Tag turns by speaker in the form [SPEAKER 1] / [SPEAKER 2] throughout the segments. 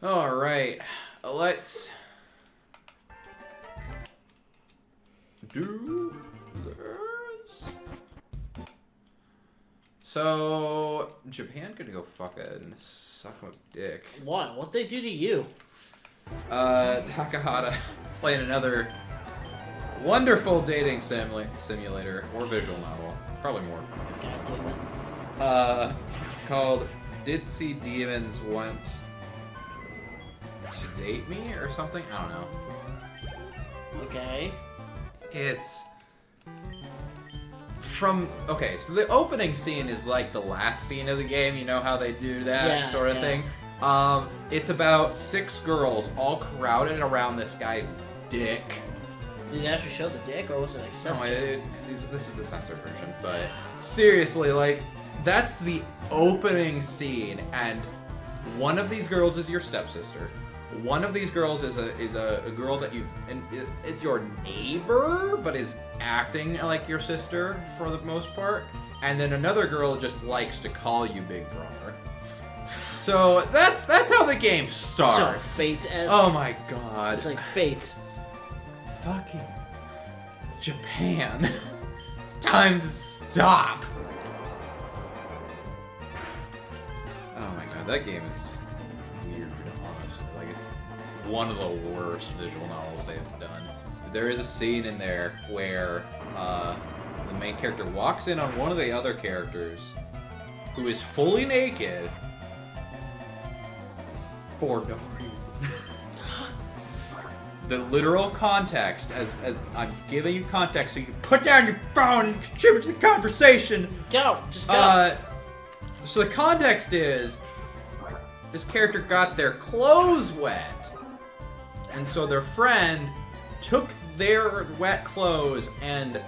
[SPEAKER 1] All right, let's do this. So Japan could go fucking suck my dick.
[SPEAKER 2] What? What'd they do to you?
[SPEAKER 1] Takahata playing another wonderful dating simulator or visual novel. Probably more.
[SPEAKER 2] God damn it.
[SPEAKER 1] It's called Ditzy Demons Want to Date Me or something? I don't know.
[SPEAKER 2] Okay.
[SPEAKER 1] It's from... Okay, so the opening scene is like the last scene of the game. You know how they do that sort of thing? It's about 6 girls all crowded around this guy's dick.
[SPEAKER 2] Did it actually show the dick, or was it like censored?
[SPEAKER 1] No, this is the censored version, but seriously, like, that's the opening scene, and one of these girls is your stepsister. One of these girls is a girl that it's your neighbor, but is acting like your sister for the most part. And then another girl just likes to call you Big Brother. So that's how the game starts.
[SPEAKER 2] So Fate-esque.
[SPEAKER 1] Oh my god.
[SPEAKER 2] It's like Fate.
[SPEAKER 1] Fucking Japan. It's time to stop. Oh my god, that game is weird, honestly. Like, it's one of the worst visual novels they've done. There is a scene in there where the main character walks in on one of the other characters who is fully naked for no reason. The literal context, as I'm giving you context so you can put down your phone and contribute to the conversation.
[SPEAKER 2] Go! Just go!
[SPEAKER 1] So the context is, this character got their clothes wet. And so their friend took their wet clothes and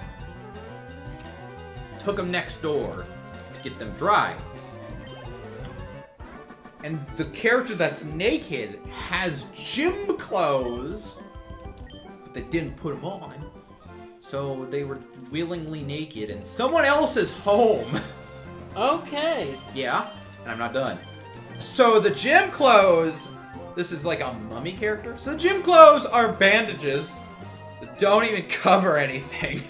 [SPEAKER 1] took them next door to get them dry. And the character that's naked has gym clothes, but they didn't put them on. So they were willingly naked in someone else's home.
[SPEAKER 2] Okay.
[SPEAKER 1] Yeah, and I'm not done. So the gym clothes, this is like a mummy character. So the gym clothes are bandages that don't even cover anything.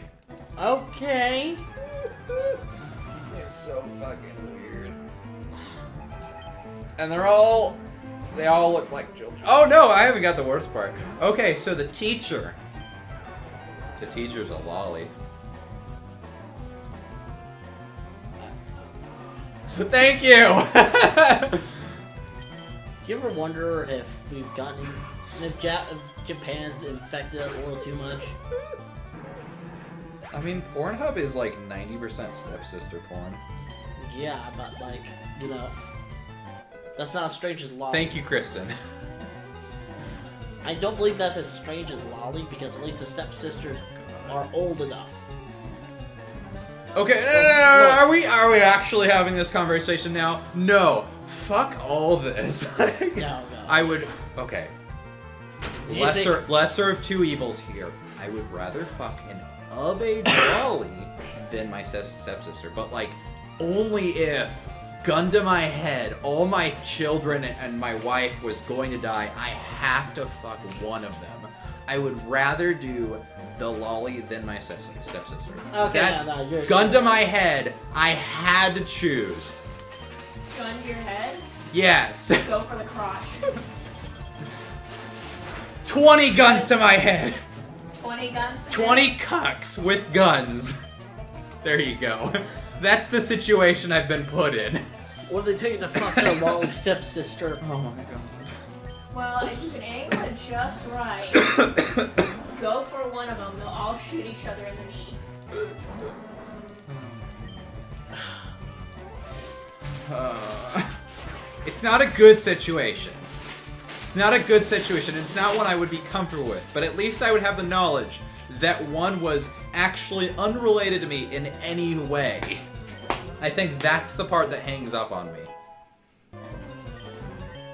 [SPEAKER 2] Okay.
[SPEAKER 1] They're so fucking weird. And they all look like children. Oh no, I haven't got the worst part. Okay, so the teacher's a lolly. Thank you!
[SPEAKER 2] Do you ever wonder if we've gotten... if Japan's infected us a little too much?
[SPEAKER 1] I mean, Pornhub is like 90% stepsister porn.
[SPEAKER 2] Yeah, but like, you know... That's not as strange as lolly.
[SPEAKER 1] Thank you, Kristen.
[SPEAKER 2] I don't believe that's as strange as lolly, because at least the stepsisters are old enough.
[SPEAKER 1] Okay, no. Are we actually having this conversation now? No. Fuck all this.
[SPEAKER 2] No.
[SPEAKER 1] I would... Okay. Lesser of two evils here. I would rather fuck an of-age lolly than my stepsister. But, like, only if, gun to my head, all my children and my wife was going to die, I have to fuck one of them. I would rather do the lolly than my stepsister.
[SPEAKER 2] Okay,
[SPEAKER 1] that's
[SPEAKER 2] you're
[SPEAKER 1] gun to my head. I had to choose.
[SPEAKER 3] Gun to your head?
[SPEAKER 1] Yes.
[SPEAKER 3] Go for the crotch.
[SPEAKER 1] 20 guns to my head.
[SPEAKER 3] 20 guns?
[SPEAKER 1] 20 cucks with guns. There you go. That's the situation I've been put in.
[SPEAKER 2] Or they take you to fuck their lolly stepsister.
[SPEAKER 1] Oh my god.
[SPEAKER 3] Well, if you can angle it just right, go for one of them. They'll all shoot each other in the knee.
[SPEAKER 1] It's not a good situation. It's not a good situation. It's not one I would be comfortable with. But at least I would have the knowledge that one was actually unrelated to me in any way. I think that's the part that hangs up on me.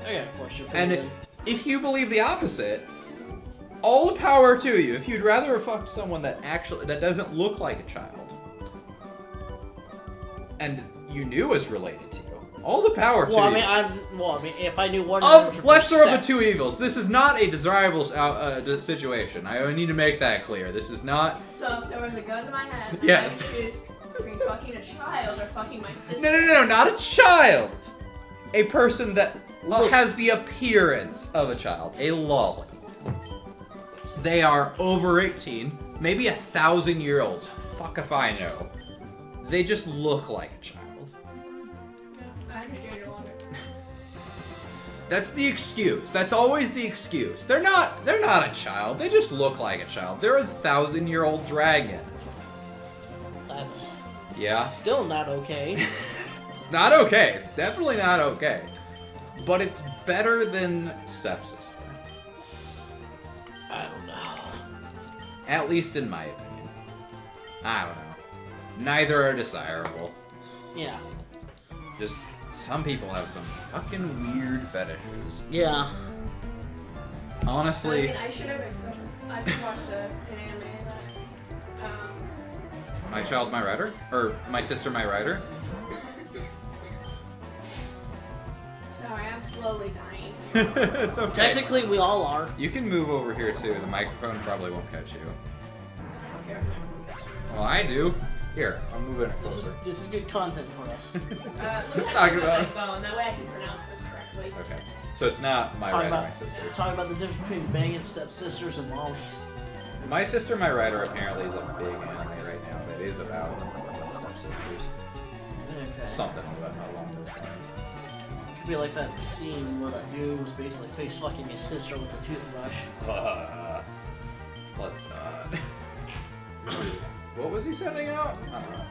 [SPEAKER 2] I got a question for you.
[SPEAKER 1] And if you believe the opposite, all the power to you. If you'd rather have fucked someone that doesn't look like a child, and you knew was related to you, All the power to
[SPEAKER 2] Well, I
[SPEAKER 1] you.
[SPEAKER 2] mean, if I knew one.
[SPEAKER 1] Lesser of the two evils. This is not a desirable situation. I need to make that clear. This is not.
[SPEAKER 3] So if there was a gun to my head.
[SPEAKER 1] Yes.
[SPEAKER 3] I should between fucking a child or fucking my sister.
[SPEAKER 1] No, not a child. A person that
[SPEAKER 2] Looks.
[SPEAKER 1] has the appearance of a child. A lolly. They are over 18, maybe 1,000-year-olds. Fuck if I know. They just look like a child.
[SPEAKER 3] I understand your wonder.
[SPEAKER 1] That's the excuse. That's always the excuse. They're not a child. They just look like a child. They're a 1,000-year-old dragon.
[SPEAKER 2] That's
[SPEAKER 1] Yeah.
[SPEAKER 2] still not okay.
[SPEAKER 1] It's not okay. It's definitely not okay. But it's better than stepsister.
[SPEAKER 2] I don't know.
[SPEAKER 1] At least in my opinion. I don't know. Neither are desirable.
[SPEAKER 2] Yeah.
[SPEAKER 1] Just some people have some fucking weird fetishes.
[SPEAKER 2] Yeah.
[SPEAKER 1] Honestly,
[SPEAKER 3] I mean, I should have expected. I just watched an anime that.
[SPEAKER 1] My Child, My Rider? Or My Sister, My Rider?
[SPEAKER 3] Sorry, I'm slowly dying.
[SPEAKER 1] It's okay.
[SPEAKER 2] Technically, we all are.
[SPEAKER 1] You can move over here too. The microphone probably won't catch you.
[SPEAKER 3] I don't care.
[SPEAKER 1] Well, I do. Here, I'm moving it
[SPEAKER 2] This
[SPEAKER 1] closer.
[SPEAKER 2] is good content for us.
[SPEAKER 3] Let me
[SPEAKER 1] Talking
[SPEAKER 3] have
[SPEAKER 1] about-
[SPEAKER 3] my phone. That way I can pronounce this correctly.
[SPEAKER 1] Okay. So it's not My Rider, My Sister.
[SPEAKER 2] Talk about the difference between banging stepsisters and lollies.
[SPEAKER 1] My Sister, My Rider apparently is a big anime right now that is about stepsisters.
[SPEAKER 2] Okay.
[SPEAKER 1] Something along those lines.
[SPEAKER 2] Could be like that scene where that dude was basically face fucking his sister with a toothbrush.
[SPEAKER 1] Let's not. What was he sending out? I don't know.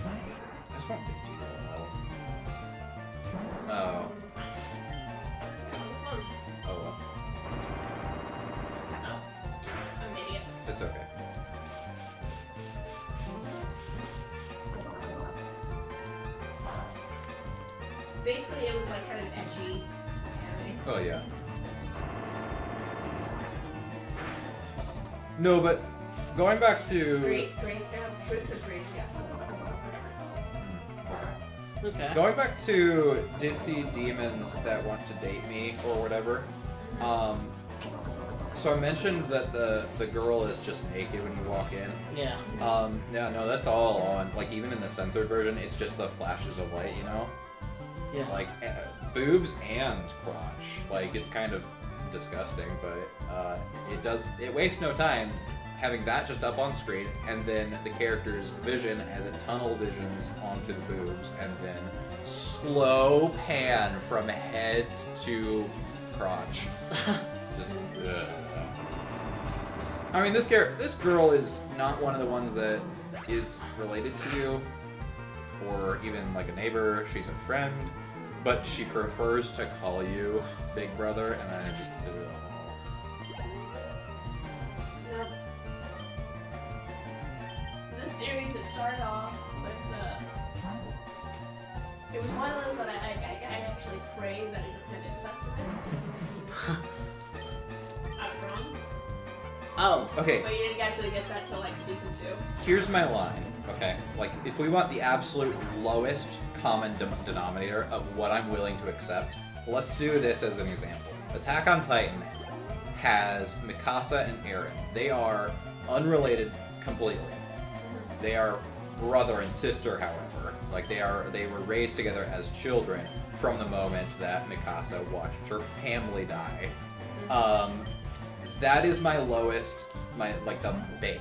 [SPEAKER 1] I just want big G. Oh. Oh well.
[SPEAKER 3] I'm an idiot.
[SPEAKER 1] It's okay.
[SPEAKER 3] Basically, it was like kind of edgy anime.
[SPEAKER 1] Oh yeah. No, but going back to
[SPEAKER 3] Fruits of Grace, yeah.
[SPEAKER 2] Okay.
[SPEAKER 1] going back to ditzy demons that want to date me or whatever. So I mentioned that the girl is just naked when you walk in.
[SPEAKER 2] Yeah.
[SPEAKER 1] No, that's all on. Like even in the censored version, it's just the flashes of light, you know.
[SPEAKER 2] Yeah.
[SPEAKER 1] Like boobs and crotch. Like it's kind of disgusting, but it wastes no time having that just up on screen, and then the character's vision as it tunnel visions onto the boobs, and then slow pan from head to crotch. Just. Ugh. I mean, this girl is not one of the ones that is related to you, or even like a neighbor. She's a friend, but she prefers to call you Big Brother, and I just.
[SPEAKER 3] No. This series, it started off with it was one of those that I actually pray that it didn't have incest in it. I'm wrong.
[SPEAKER 2] Oh.
[SPEAKER 1] Okay,
[SPEAKER 3] But you didn't actually get that till like season 2.
[SPEAKER 1] here's my line. Okay, like if we want the absolute lowest common denominator of what I'm willing to accept, let's do this as an example. Attack on Titan has Mikasa and Eren. They are unrelated completely. They are brother and sister, however. Like they were raised together as children from the moment that Mikasa watched her family die. That is my lowest, the base.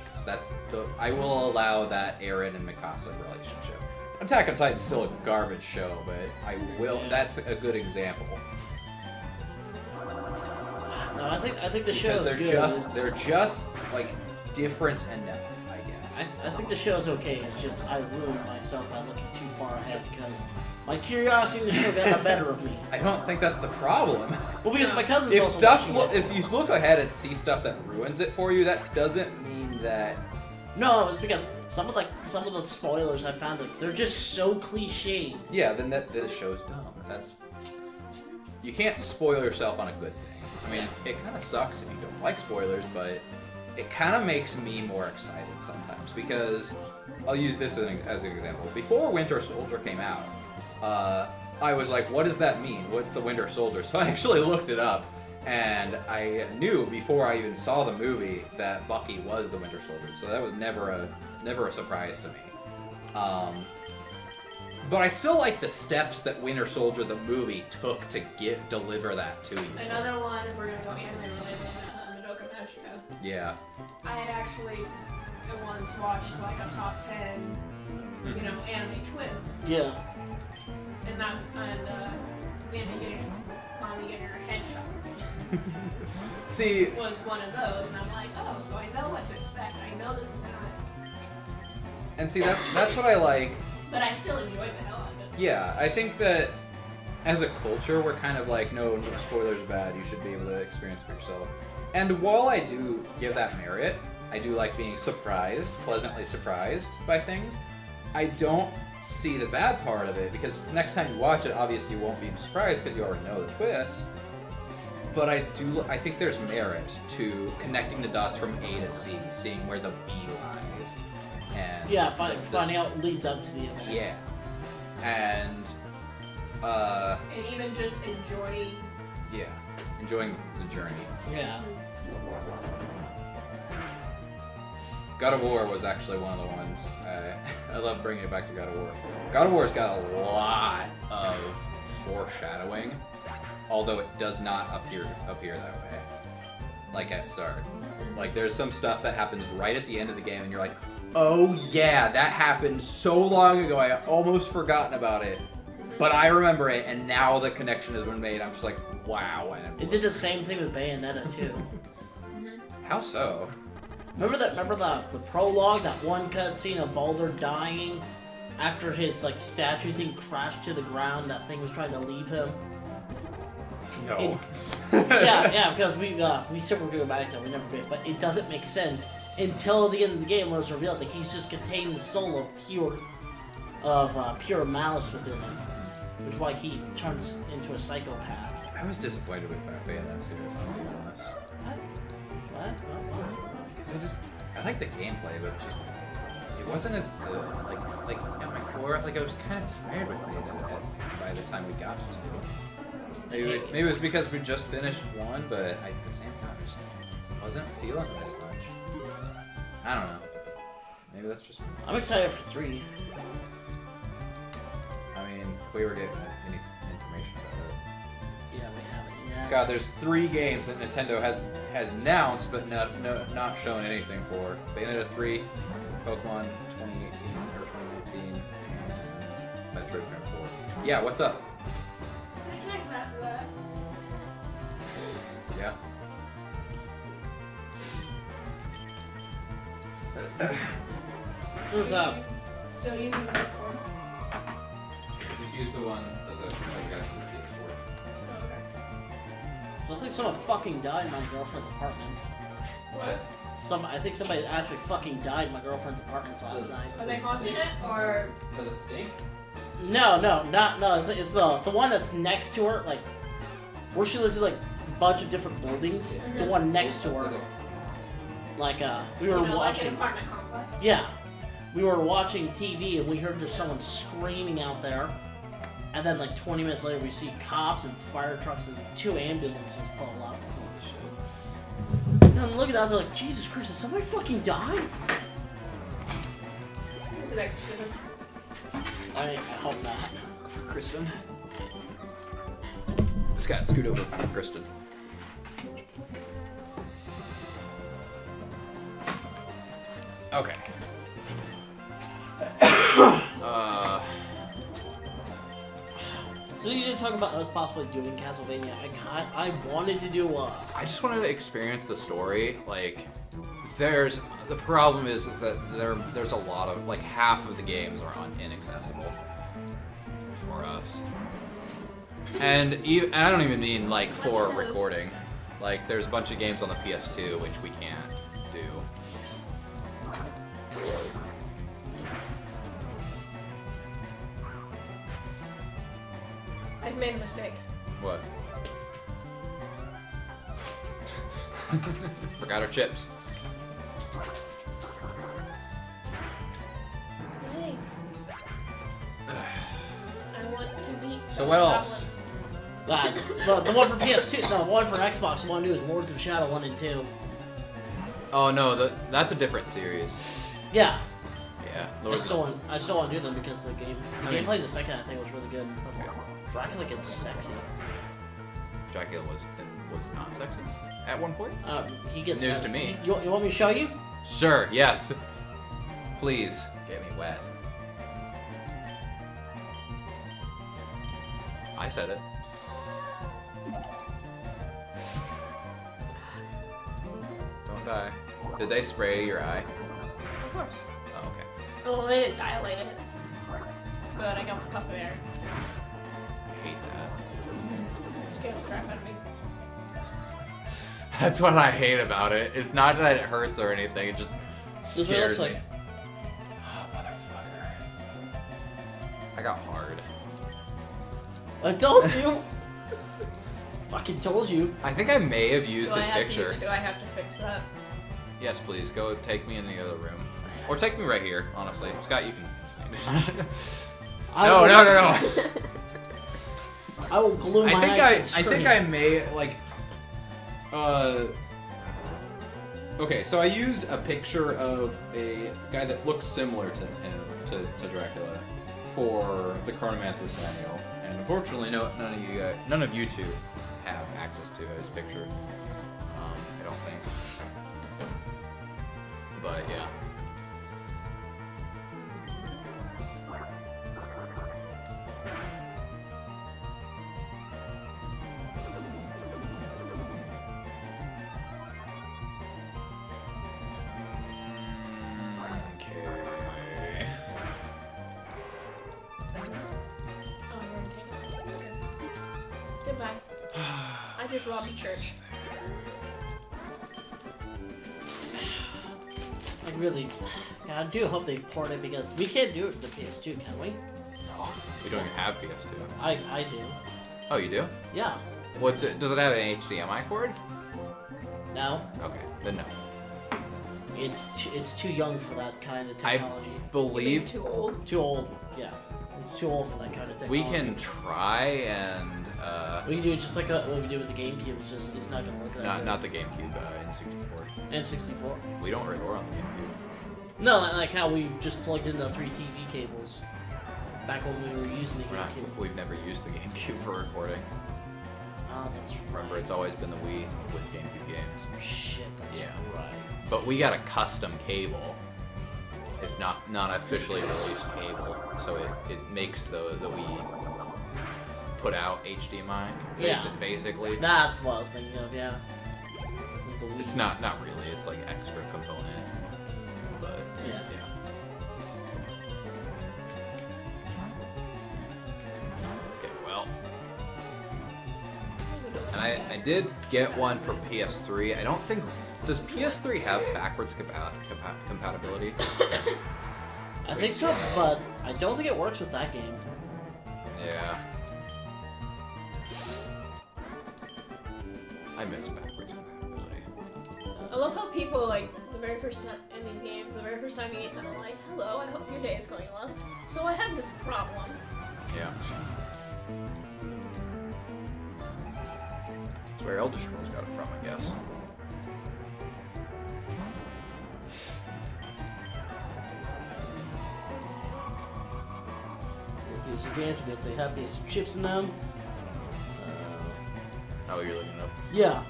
[SPEAKER 1] I will allow that Eren and Mikasa relationship. Attack on Titan's still a garbage show, but I will.
[SPEAKER 2] Yeah.
[SPEAKER 1] That's a good example.
[SPEAKER 2] No, I think the show
[SPEAKER 1] Because
[SPEAKER 2] is good.
[SPEAKER 1] they're just like different enough, I guess.
[SPEAKER 2] I think the show's okay. It's just I ruined myself by looking too far ahead because my curiosity in the show got the better of me.
[SPEAKER 1] I don't think that's the problem.
[SPEAKER 2] Well, because my cousin's
[SPEAKER 1] If
[SPEAKER 2] also watching it.
[SPEAKER 1] if you look ahead and see stuff that ruins it for you, that doesn't mean that.
[SPEAKER 2] No, it's because some of the spoilers I found they're just so cliched.
[SPEAKER 1] Yeah, then this show's dumb. You can't spoil yourself on a good thing. I mean, it kind of sucks if you don't like spoilers, but it kind of makes me more excited sometimes because I'll use this as an example. Before Winter Soldier came out, I was like, what does that mean? What's the Winter Soldier? So I actually looked it up, and I knew before I even saw the movie that Bucky was the Winter Soldier. So that was never a surprise to me. But I still like the steps that Winter Soldier the movie took to deliver that to you.
[SPEAKER 3] Another one, if we're gonna go anime related, Madoka Magica.
[SPEAKER 1] Yeah.
[SPEAKER 3] I had actually once watched like a top 10, you know, anime twist,
[SPEAKER 2] Yeah.
[SPEAKER 3] and mommy getting her head shot
[SPEAKER 1] See,
[SPEAKER 3] was one of those, and I'm like, oh, so I know what to expect. I know this is gonna.
[SPEAKER 1] and see that's what I like.
[SPEAKER 3] But I still enjoyed the hell out of it.
[SPEAKER 1] Yeah, I think that as a culture, we're kind of like, no spoilers are bad. You should be able to experience for yourself. And while I do give that merit, I do like being surprised, pleasantly surprised by things. I don't see the bad part of it, because next time you watch it, obviously you won't be surprised because you already know the twist. But I think there's merit to connecting the dots from A to C, seeing where the B lies. And
[SPEAKER 2] Yeah, finding out what leads up to the event.
[SPEAKER 1] Yeah. And
[SPEAKER 3] even just
[SPEAKER 1] enjoying the journey.
[SPEAKER 2] Yeah.
[SPEAKER 1] God of War was actually one of the ones. I love bringing it back to God of War. God of War's got a lot of foreshadowing, although it does not appear that way. Like at start. Like there's some stuff that happens right at the end of the game, and you're like, oh yeah, that happened so long ago. I almost forgotten about it, but I remember it, and now the connection has been made. I'm just like, wow. And
[SPEAKER 2] It did the same thing with Bayonetta too.
[SPEAKER 1] How so?
[SPEAKER 2] Remember the prologue, that one cutscene of Baldur dying after his like statue thing crashed to the ground. That thing was trying to leave him.
[SPEAKER 1] No.
[SPEAKER 2] yeah, because we said we're going back to that, we never did, but it doesn't make sense until the end of the game where it's revealed that he's just contained the soul of pure malice within him, which is why he turns into a psychopath.
[SPEAKER 1] I was disappointed with Bayonetta too, if I'm being honest.
[SPEAKER 2] What?
[SPEAKER 1] Because I like the gameplay, but it wasn't as good. Like at my core, like I was kind of tired with Bayonetta by the time we got to 2. Maybe it was because we just finished 1, but at the same time, I just wasn't feeling it as much. I don't know. Maybe that's just me.
[SPEAKER 2] I'm excited for 3.
[SPEAKER 1] I mean, if we were getting any information about it.
[SPEAKER 2] Yeah, we haven't yet.
[SPEAKER 1] God, there's 3 games that Nintendo has announced, but not shown anything for. Bayonetta 3, Pokemon 2018 or 2019, and Metroid Prime 4. Yeah, what's up?
[SPEAKER 3] I connect that to that.
[SPEAKER 1] Yeah.
[SPEAKER 2] What's up?
[SPEAKER 3] Still using the cord.
[SPEAKER 1] Just use the one as a guy for the PS4.
[SPEAKER 3] Okay.
[SPEAKER 2] So I think someone fucking died in my girlfriend's apartment.
[SPEAKER 1] What?
[SPEAKER 2] I think somebody actually fucking died in my girlfriend's apartment last night.
[SPEAKER 3] Are they haunting it, or?
[SPEAKER 1] Does it stink?
[SPEAKER 2] No. It's the one that's next to her, like where she lives in like a bunch of different buildings. The one next to her, like we were
[SPEAKER 3] Like an
[SPEAKER 2] watching.
[SPEAKER 3] apartment complex?
[SPEAKER 2] Yeah, we were watching TV and we heard just someone screaming out there, and then like 20 minutes later we see cops and fire trucks and 2 ambulances pull up. And look at that, they're like, Jesus Christ, did somebody fucking die?
[SPEAKER 3] It's an exorcism.
[SPEAKER 2] I hope not.
[SPEAKER 1] For Kristen. Scott, scoot over for Kristen. Okay.
[SPEAKER 2] So you didn't talk about us possibly doing Castlevania. I wanted to do
[SPEAKER 1] I just wanted to experience the story. Like, the problem is that there's a lot of, like, half of the games are inaccessible for us. And I don't even mean like for recording. Like, there's a bunch of games on the PS2 which we can't do.
[SPEAKER 3] I've made a mistake.
[SPEAKER 1] What? Forgot our chips. So what else?
[SPEAKER 2] The one for PS2, the one for Xbox, the one new is Lords of Shadow 1 and 2.
[SPEAKER 1] Oh no, that's a different series.
[SPEAKER 2] Yeah.
[SPEAKER 1] Yeah.
[SPEAKER 2] I still want to do them because the gameplay in the second I think was really good.
[SPEAKER 1] Okay.
[SPEAKER 2] Dracula gets sexy.
[SPEAKER 1] Dracula was not sexy at one point.
[SPEAKER 2] He gets
[SPEAKER 1] news
[SPEAKER 2] better.
[SPEAKER 1] to me.
[SPEAKER 2] You want me to show you?
[SPEAKER 1] Sure. Yes. Please get me wet. I said it. Don't die. Did they spray your eye?
[SPEAKER 3] Of course.
[SPEAKER 1] Oh, okay.
[SPEAKER 3] Well, they didn't dilate it. But I got the puff of air.
[SPEAKER 1] I hate that.
[SPEAKER 3] It scared the crap out of me.
[SPEAKER 1] That's what I hate about it. It's not that it hurts or anything. It just
[SPEAKER 2] This is what it
[SPEAKER 1] scares
[SPEAKER 2] looks
[SPEAKER 1] me.
[SPEAKER 2] like.
[SPEAKER 1] Oh, motherfucker. I got hard.
[SPEAKER 2] I told you. Fucking told you.
[SPEAKER 1] I think I may have used
[SPEAKER 3] Do
[SPEAKER 1] his picture.
[SPEAKER 3] Do I have to fix that?
[SPEAKER 1] Yes, please. Go take me in the other room. Or take me right here, honestly. Scott, you can. No.
[SPEAKER 2] I will glue my eyes to the
[SPEAKER 1] I think
[SPEAKER 2] screen.
[SPEAKER 1] I may like okay, so I used a picture of a guy that looks similar to him to Dracula for the Chronomancer Samuel. And unfortunately none of you two have access to his picture. I don't think. But yeah. Okay.
[SPEAKER 3] Oh, you're in tape. Okay. Goodbye. I just robbed a church.
[SPEAKER 2] I really, I do hope they port it because we can't do it with the PS2, can we?
[SPEAKER 1] No, we don't even have PS2.
[SPEAKER 2] I do.
[SPEAKER 1] Oh, you do?
[SPEAKER 2] Yeah.
[SPEAKER 1] What's it? Does it have an HDMI cord?
[SPEAKER 2] No,
[SPEAKER 1] Okay, then no.
[SPEAKER 2] it's too young for that kind of
[SPEAKER 1] I
[SPEAKER 2] technology.
[SPEAKER 1] believe
[SPEAKER 3] Too old.
[SPEAKER 2] Too old. Yeah, it's too old for that kind of technology.
[SPEAKER 1] we can try and
[SPEAKER 2] We can do it just like what we did with the GameCube. It's not gonna look that good.
[SPEAKER 1] not the GameCube, N64.
[SPEAKER 2] And 64.
[SPEAKER 1] We don't record on the GameCube.
[SPEAKER 2] No, like how we just plugged in the 3 TV cables back when we were using the GameCube.
[SPEAKER 1] We've never used the GameCube for recording.
[SPEAKER 2] Oh, that's right.
[SPEAKER 1] Remember, it's always been the Wii with GameCube games.
[SPEAKER 2] Shit, that's
[SPEAKER 1] Yeah.
[SPEAKER 2] right.
[SPEAKER 1] But we got a custom cable. It's not officially released cable, so it makes the Wii put out HDMI.
[SPEAKER 2] Yeah.
[SPEAKER 1] Basically.
[SPEAKER 2] That's what I was thinking of. Yeah. Was the Wii.
[SPEAKER 1] It's not really. It's like extra component. But
[SPEAKER 2] Yeah.
[SPEAKER 1] Okay, well. And I did get one for PS3. I don't think... Does PS3 have backwards compatibility?
[SPEAKER 2] I think so, but I don't think it works with that game.
[SPEAKER 1] Yeah. I miss backwards compatibility.
[SPEAKER 3] I love how people, like, the very first time in these games, the very first time you meet them, are like, hello, I hope your day is going well. So I had this problem.
[SPEAKER 1] Yeah. That's where Elder Scrolls got it from, I guess.
[SPEAKER 2] These are games because they have these chips in them.
[SPEAKER 1] Oh, you're looking it up.
[SPEAKER 2] Yeah.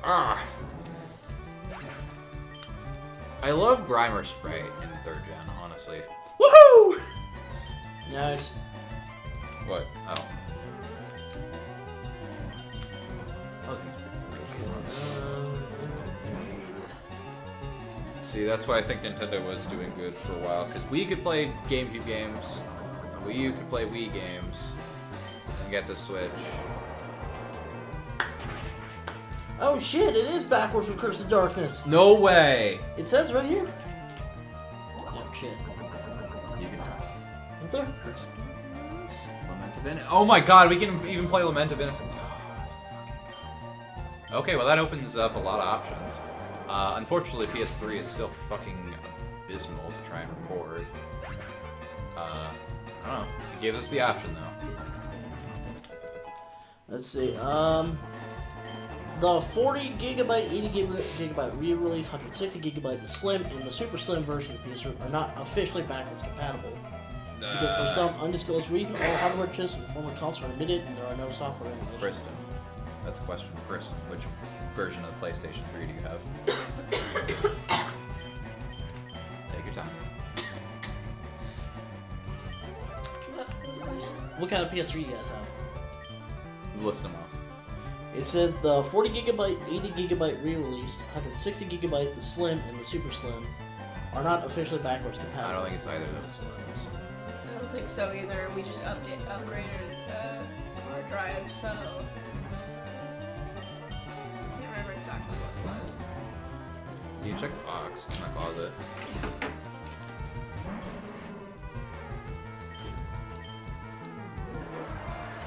[SPEAKER 1] Oh, I love Grimer Spray in 3rd gen, honestly.
[SPEAKER 2] Woohoo! Nice.
[SPEAKER 1] What? Oh. See, that's why I think Nintendo was doing good for a while, because we could play GameCube games, and Wii U could play Wii games, and get the Switch.
[SPEAKER 2] Oh shit, it is backwards with Curse of Darkness.
[SPEAKER 1] No way!
[SPEAKER 2] It says right here. Oh shit.
[SPEAKER 1] You can
[SPEAKER 2] Right there?
[SPEAKER 1] Lament of Innocence. Oh my god, we can even play Lament of Innocence. Okay, well that opens up a lot of options. Unfortunately, PS3 is still fucking abysmal to try and record. don't know. It gives us the option though.
[SPEAKER 2] Let's see. The 40 gigabyte, 80 gigabyte re-release, 160 gigabyte, the slim and the super slim version of the PS3 are not officially backwards compatible. Because for some undisclosed reason, all hardware chips and former consoles are omitted, and there are no software emulations.
[SPEAKER 1] Kristen. That's a question for Kristen. Which version of the PlayStation 3 do you have? Take your time.
[SPEAKER 3] What was the question?
[SPEAKER 2] What kind of PS3 do you guys have?
[SPEAKER 1] List them off.
[SPEAKER 2] It says the 40 gigabyte, 80 gigabyte re-release, 160 gigabyte, the slim and the super slim are not officially backwards
[SPEAKER 1] I
[SPEAKER 2] compatible.
[SPEAKER 1] don't think it's either of those slims.
[SPEAKER 3] I don't think so either. We just upgraded our drive, so I can't remember exactly what it was.
[SPEAKER 1] You check the box. It's in my closet.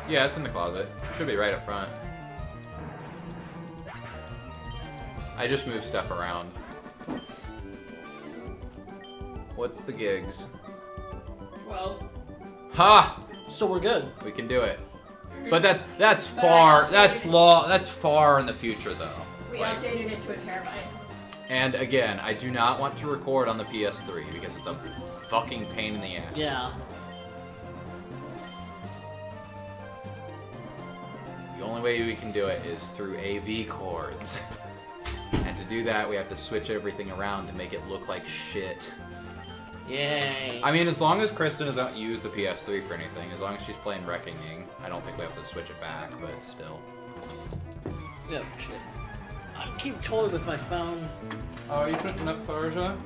[SPEAKER 1] Yeah, it's in the closet. Should be right up front. I just move stuff around. What's the gigs?
[SPEAKER 3] 12.
[SPEAKER 1] Ha!
[SPEAKER 2] So we're good.
[SPEAKER 1] We can do it. But that's far. That's far in the future though.
[SPEAKER 3] We
[SPEAKER 1] Like,
[SPEAKER 3] updated it to a terabyte.
[SPEAKER 1] and again, I do not want to record on the PS3 because it's a fucking pain in the ass.
[SPEAKER 2] Yeah.
[SPEAKER 1] The only way we can do it is through AV cords. And to do that, we have to switch everything around to make it look like shit.
[SPEAKER 2] Yay.
[SPEAKER 1] I mean, as long as Kristen doesn't use the PS3 for anything, as long as she's playing Reckoning, I don't think we have to switch it back, but still.
[SPEAKER 2] Yeah, shit. I keep toying with my phone.
[SPEAKER 1] Oh, are you putting up Tharja?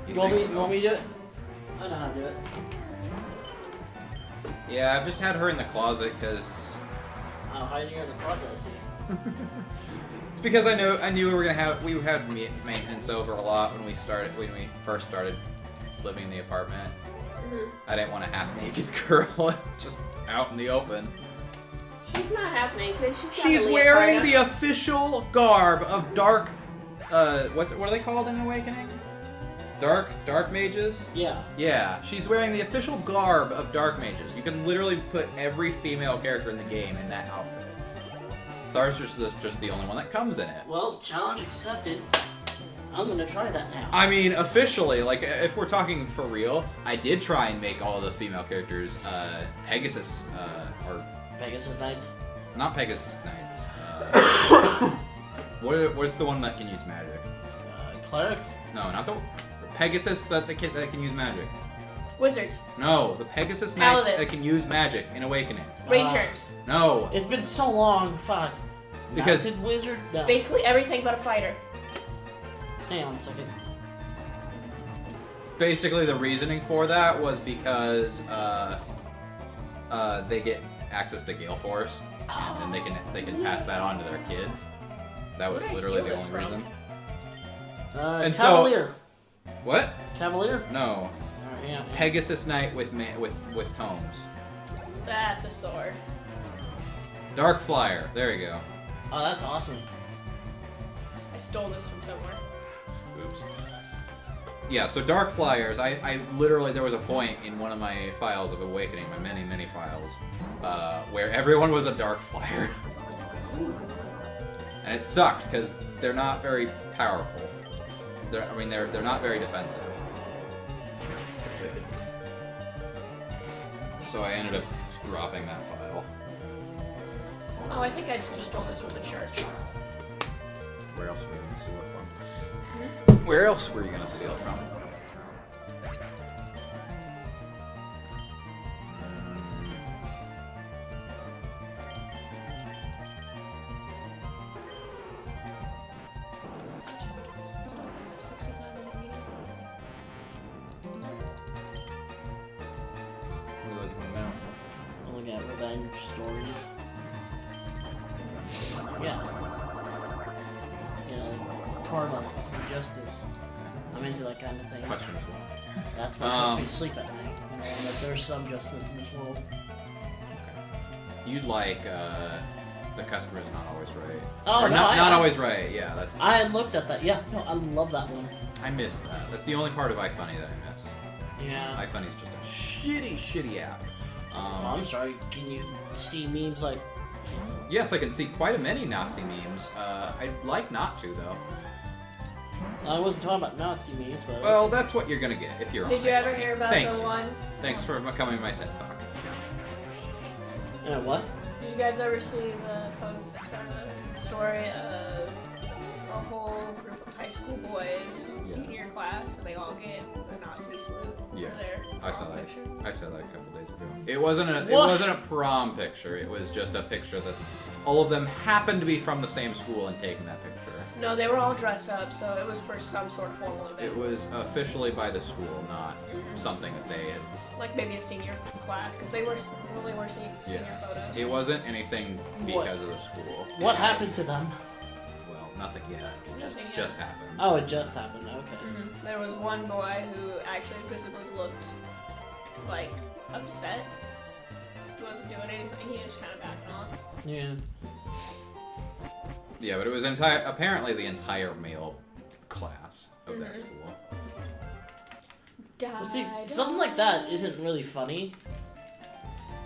[SPEAKER 2] You want me to do it? I know how to do it.
[SPEAKER 1] Yeah, I've just had her in the closet because
[SPEAKER 2] Oh, hiding her in the closet, I see.
[SPEAKER 1] it's because I knew we would have maintenance over a lot when we first started living in the apartment. I didn't want a half-naked girl just out in the open.
[SPEAKER 3] She's not half naked.
[SPEAKER 1] She's wearing the official garb of dark. What are they called in Awakening? Dark mages?
[SPEAKER 2] Yeah.
[SPEAKER 1] Yeah, she's wearing the official garb of dark mages. You can literally put every female character in the game in that outfit. Thar's just the only one that comes in it.
[SPEAKER 2] Well, challenge accepted. I'm gonna try that now.
[SPEAKER 1] I mean, officially, like, if we're talking for real, I did try and make all the female characters Pegasus, or
[SPEAKER 2] Pegasus Knights?
[SPEAKER 1] not Pegasus Knights. What's the one that can use magic?
[SPEAKER 2] Clerics?
[SPEAKER 1] No, not the Pegasus that can use magic.
[SPEAKER 3] Wizards.
[SPEAKER 1] No, the Pegasus Knights
[SPEAKER 3] Paladins.
[SPEAKER 1] that can use magic in Awakening.
[SPEAKER 3] Rangers.
[SPEAKER 1] No.
[SPEAKER 2] It's been so long, fuck.
[SPEAKER 1] Because-
[SPEAKER 2] Mounted Wizard? No.
[SPEAKER 3] Basically everything but a fighter.
[SPEAKER 2] Hang on a second.
[SPEAKER 1] Basically, the reasoning for that was because they get access to Gale Force, and then they can pass that on to their kids. That was
[SPEAKER 3] Where did I
[SPEAKER 1] literally
[SPEAKER 3] steal
[SPEAKER 1] the
[SPEAKER 3] this
[SPEAKER 1] only
[SPEAKER 3] from?
[SPEAKER 1] reason.
[SPEAKER 2] And
[SPEAKER 1] so-
[SPEAKER 2] Cavalier.
[SPEAKER 1] What?
[SPEAKER 2] Cavalier?
[SPEAKER 1] No.
[SPEAKER 2] Alright, hang on.
[SPEAKER 1] Pegasus Knight with tomes.
[SPEAKER 3] That's a sword.
[SPEAKER 1] Dark Flyer. There you go.
[SPEAKER 2] Oh, that's awesome.
[SPEAKER 3] I stole this from somewhere.
[SPEAKER 1] Oops. Yeah, so Dark Flyers, I literally, there was a point in one of my files of Awakening, my many files, where everyone was a Dark Flyer. And it sucked, because they're not very powerful. They're not very defensive. So I ended up just dropping that file.
[SPEAKER 3] Oh, I think I just stole this from the church.
[SPEAKER 1] Where else were you gonna steal it from? Where else were you gonna steal it from? What are you looking at now?
[SPEAKER 2] I'm looking at revenge stories. Yeah. Yeah, like karma, justice. I'm into that kind of thing.
[SPEAKER 1] Question as well.
[SPEAKER 2] That's what helps me sleep at night. You know, that there's some justice in this world.
[SPEAKER 1] You'd like the customer's not always right.
[SPEAKER 2] Oh,
[SPEAKER 1] Or
[SPEAKER 2] no,
[SPEAKER 1] not
[SPEAKER 2] I-
[SPEAKER 1] always right. Yeah, that's.
[SPEAKER 2] I had looked at that. Yeah, no, I love that one.
[SPEAKER 1] I miss that. That's the only part of iFunny that I miss.
[SPEAKER 2] Yeah.
[SPEAKER 1] iFunny's just a shitty app.
[SPEAKER 2] Oh, I'm sorry. Can you see memes like?
[SPEAKER 1] Yes, I can see quite a many Nazi memes. I'd like not to, though.
[SPEAKER 2] I wasn't talking about Nazi memes, but.
[SPEAKER 1] Well, that's what you're gonna get if you're on.
[SPEAKER 3] Did you ever hear about
[SPEAKER 1] Thanks.
[SPEAKER 3] the one?
[SPEAKER 1] Thanks for coming to my TED Talk.
[SPEAKER 2] What?
[SPEAKER 3] Did you guys ever see the post or the story of a whole group of high school boys, senior class, and they all get the Nazi salute
[SPEAKER 1] Yeah,
[SPEAKER 3] for their
[SPEAKER 1] I saw
[SPEAKER 3] prom
[SPEAKER 1] that.
[SPEAKER 3] picture?
[SPEAKER 1] I saw that a couple days ago. It wasn't a prom picture. It was just a picture that all of them happened to be from the same school and taking that picture.
[SPEAKER 3] No, they were all dressed up, so it was for some sort of formal event.
[SPEAKER 1] It was officially by the school, not something that they had.
[SPEAKER 3] Like maybe a senior class, because they were senior photos.
[SPEAKER 1] It wasn't anything because of the school.
[SPEAKER 2] What happened to them?
[SPEAKER 1] Well, nothing yet. It
[SPEAKER 3] Nothing yet.
[SPEAKER 1] just happened.
[SPEAKER 2] Oh, it just happened. Okay.
[SPEAKER 3] Mhm. There was one boy who actually visibly looked like upset. He wasn't doing anything. He was just kind of backing off.
[SPEAKER 2] Yeah.
[SPEAKER 1] Yeah, but it was apparently the entire male class of that school.
[SPEAKER 2] Well, see, something like that isn't really funny.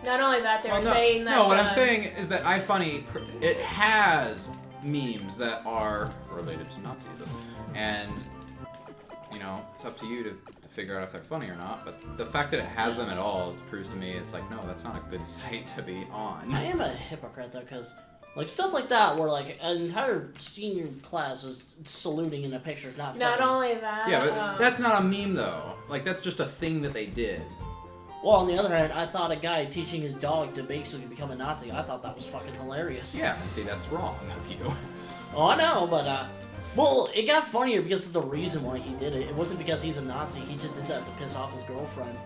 [SPEAKER 3] Not only that, they were
[SPEAKER 1] no,
[SPEAKER 3] saying that.
[SPEAKER 1] No, what I'm saying is that iFunny, it has memes that are related to Nazism, and you know, it's up to you to figure out if they're funny or not. But the fact that it has them at all proves to me it's like, no, that's not a good site to be on.
[SPEAKER 2] I am a hypocrite though, because like stuff like that, where like an entire senior class was saluting in a picture, not fucking...
[SPEAKER 3] only that.
[SPEAKER 1] Yeah, but that's not a meme though. Like that's just a thing that they did.
[SPEAKER 2] Well, on the other hand, I thought a guy teaching his dog to basically become a Nazi, I thought that was fucking hilarious.
[SPEAKER 1] Yeah, and see, that's wrong of you.
[SPEAKER 2] Oh, I know, but well, it got funnier because of the reason why he did it. It wasn't because he's a Nazi. He just did that to piss off his girlfriend.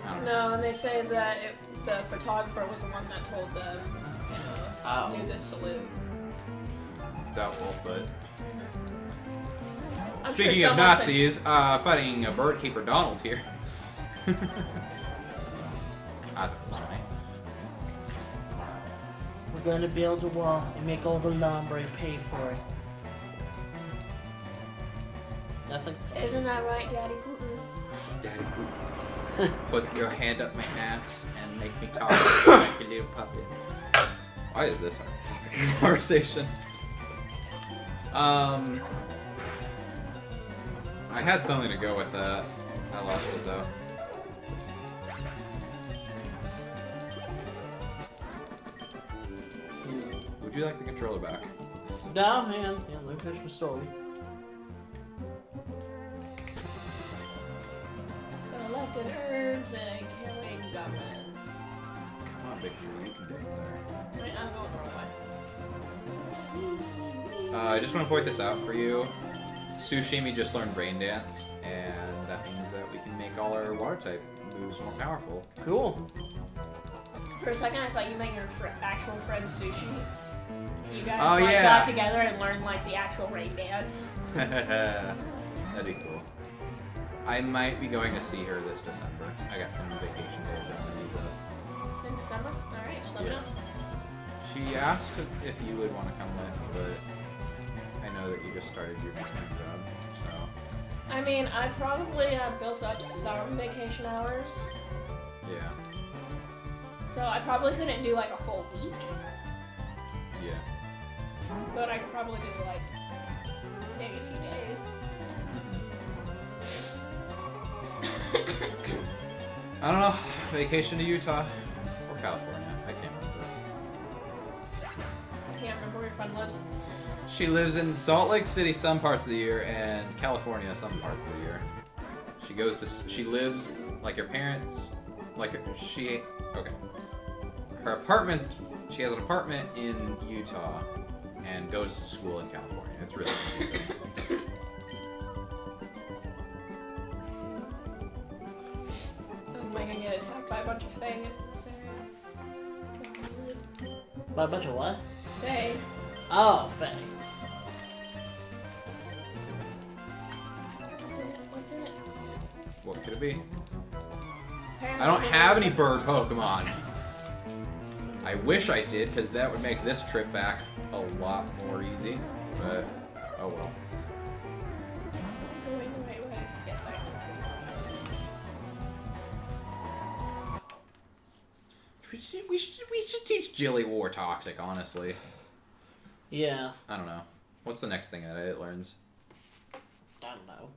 [SPEAKER 1] I don't know.
[SPEAKER 3] No, and they say that the photographer was the one that told them, do this salute.
[SPEAKER 1] Doubtful, but.
[SPEAKER 3] I'm
[SPEAKER 1] Speaking
[SPEAKER 3] sure
[SPEAKER 1] of Nazis, fighting bird keeper Donald here. I thought it was funny.
[SPEAKER 2] We're gonna build a wall and make all the lumber and pay for it. Nothing.
[SPEAKER 3] Isn't that right, Daddy Putin?
[SPEAKER 1] Daddy, put your hand up my ass and make me talk like a little puppet. Why is this our conversation? I had something to go with that. I lost it though. Would you like the controller back?
[SPEAKER 2] No, man. Yeah, let me finish my story.
[SPEAKER 3] Collecting herbs and killing goblins.
[SPEAKER 1] Come on, big dude, you can do it there.
[SPEAKER 3] Right, I'm going the wrong way.
[SPEAKER 1] I just want to point this out for you. Sushimi just learned Rain Dance, and that means that we can make all our water type moves more powerful.
[SPEAKER 2] Cool.
[SPEAKER 3] For a second, I thought you meant your actual friend Sushi. You guys
[SPEAKER 1] yeah.
[SPEAKER 3] got together and learned like the actual rain dance.
[SPEAKER 1] That'd be cool. I might be going to see her this December. I got some vacation days I want to use up.
[SPEAKER 3] In December? Alright, just let me know.
[SPEAKER 1] She asked if you would want to come with, but I know that you just started your mechanic job, so.
[SPEAKER 3] I mean, I probably built up some vacation hours,
[SPEAKER 1] Yeah.
[SPEAKER 3] so I probably couldn't do like a full week,
[SPEAKER 1] Yeah.
[SPEAKER 3] but I could probably do like maybe a few days.
[SPEAKER 1] I don't know. Vacation to Utah or California. I can't remember.
[SPEAKER 3] I can't remember where your friend lives.
[SPEAKER 1] She lives in Salt Lake City some parts of the year and California some parts of the year. She lives like her parents, okay. Her apartment, she has an apartment in Utah and goes to school in California. It's really confusing.
[SPEAKER 3] Am I gonna get attacked by a bunch of fae in this area?
[SPEAKER 2] By a bunch of what?
[SPEAKER 3] Fae.
[SPEAKER 2] Oh, Faye.
[SPEAKER 3] What's in it? What's in it?
[SPEAKER 1] What could it be?
[SPEAKER 3] Apparently
[SPEAKER 1] I don't
[SPEAKER 3] they
[SPEAKER 1] have any bird Pokemon. I wish I did, because that would make this trip back a lot more easy. But, oh well. We should teach Jilly War Toxic, honestly.
[SPEAKER 2] Yeah.
[SPEAKER 1] I don't know. What's the next thing that it learns?
[SPEAKER 2] I don't know.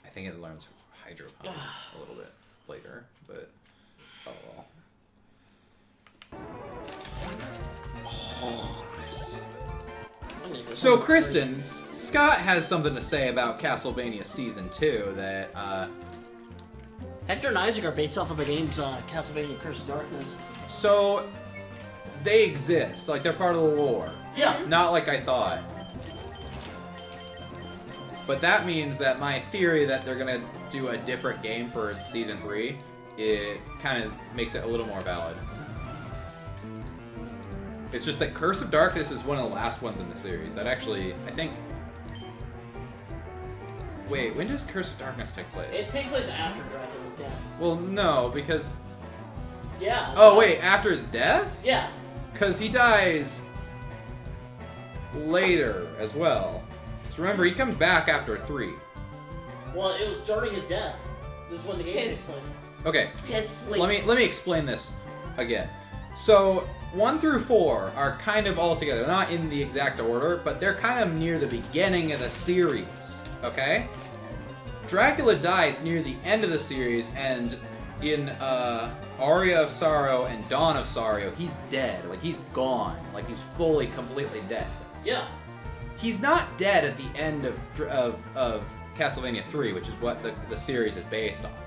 [SPEAKER 1] I think it learns Hydro Pump a little bit later, but oh well. Oh, this. So, Kristen, Scott has something to say about Castlevania Season 2 that,
[SPEAKER 2] Hector and Isaac are based off of the game's Castlevania Curse of Darkness.
[SPEAKER 1] So, they exist. Like, they're part of the lore.
[SPEAKER 2] Yeah.
[SPEAKER 1] Not like I thought. But that means that my theory that they're gonna do a different game for Season 3, it kind of makes it a little more valid. It's just that Curse of Darkness is one of the last ones in the series. That actually, I think... Wait, when does Curse of Darkness take place?
[SPEAKER 2] It takes place after Dracula's death.
[SPEAKER 1] Well, no, because...
[SPEAKER 2] Yeah.
[SPEAKER 1] Oh, wait, after his death?
[SPEAKER 2] Yeah.
[SPEAKER 1] Because he dies... later, as well. So remember, he comes back after 3.
[SPEAKER 2] Well, it was during his death. This is when the game takes place.
[SPEAKER 1] Okay.
[SPEAKER 3] His sleep.
[SPEAKER 1] Let me explain this again. So 1 through 4 are kind of all together. They're not in the exact order, but they're kind of near the beginning of the series. Okay? Dracula dies near the end of the series, and in Aria of Sorrow and Dawn of Sorrow, he's dead. Like, he's gone. Like, he's fully, completely dead.
[SPEAKER 2] Yeah.
[SPEAKER 1] He's not dead at the end of Castlevania 3, which is what the series is based off of.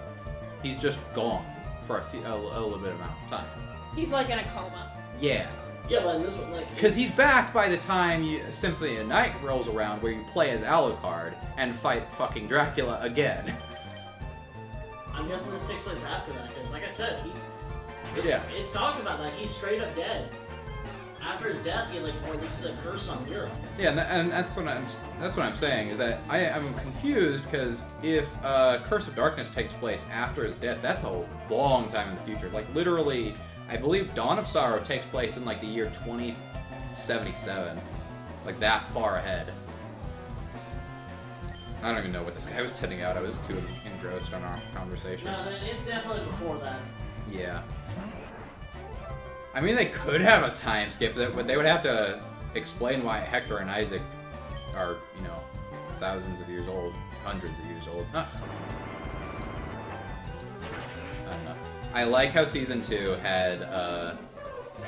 [SPEAKER 1] He's just gone for a little bit amount of time.
[SPEAKER 3] He's like in a coma.
[SPEAKER 1] Yeah.
[SPEAKER 2] Yeah, but in this one, like...
[SPEAKER 1] Because he's back by the time Symphony of Night rolls around, where you play as Alucard and fight fucking Dracula again.
[SPEAKER 2] I'm guessing this takes place after that, because like I said,
[SPEAKER 1] Yeah.
[SPEAKER 2] It's talked about that he's straight up dead. After his death, he like releases a curse on Europe.
[SPEAKER 1] Yeah, and that's what I'm saying is that I'm confused because if Curse of Darkness takes place after his death, that's a long time in the future. Like literally, I believe Dawn of Sorrow takes place in like the year 2077, like that far ahead. I don't even know what this guy was setting out. I was too engrossed on our conversation.
[SPEAKER 2] No, it's definitely before that.
[SPEAKER 1] Yeah. I mean, they could have a time skip, but they would have to explain why Hector and Isaac are, you know, thousands of years old, hundreds of years old. Not hundreds. I don't know. I like how Season 2 had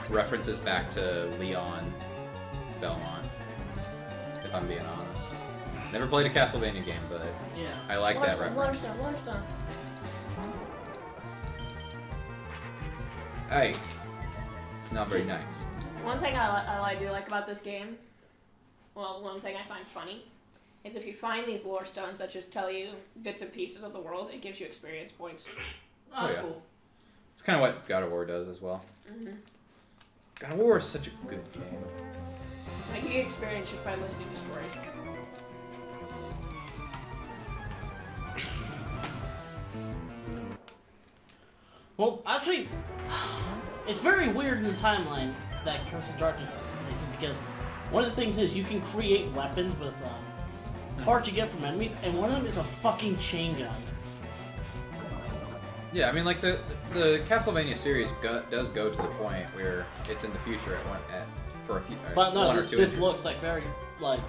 [SPEAKER 1] references back to Leon Belmont, if I'm being honest. Never played a Castlevania game, but
[SPEAKER 2] yeah.
[SPEAKER 1] I like that reference.
[SPEAKER 3] Lunchtime.
[SPEAKER 1] Hey. It's not very nice.
[SPEAKER 3] One thing I do like about this game, well, one thing I find funny, is if you find these lore stones that just tell you bits and pieces of the world, it gives you experience points.
[SPEAKER 2] Oh, that's
[SPEAKER 1] yeah.
[SPEAKER 2] cool.
[SPEAKER 1] It's kind of what God of War does as well.
[SPEAKER 3] Mm-hmm.
[SPEAKER 1] God of War is such a good game.
[SPEAKER 3] Like, you get experience just by listening to stories.
[SPEAKER 2] Well, actually, it's very weird in the timeline that Curse of Darkness takes place in because one of the things is you can create weapons with parts you get from enemies, and one of them is a fucking chain gun.
[SPEAKER 1] Yeah, I mean, like the Castlevania series does go to the point where it's in the future for a few.
[SPEAKER 2] But no,
[SPEAKER 1] one or
[SPEAKER 2] this
[SPEAKER 1] two years.
[SPEAKER 2] looks like very like.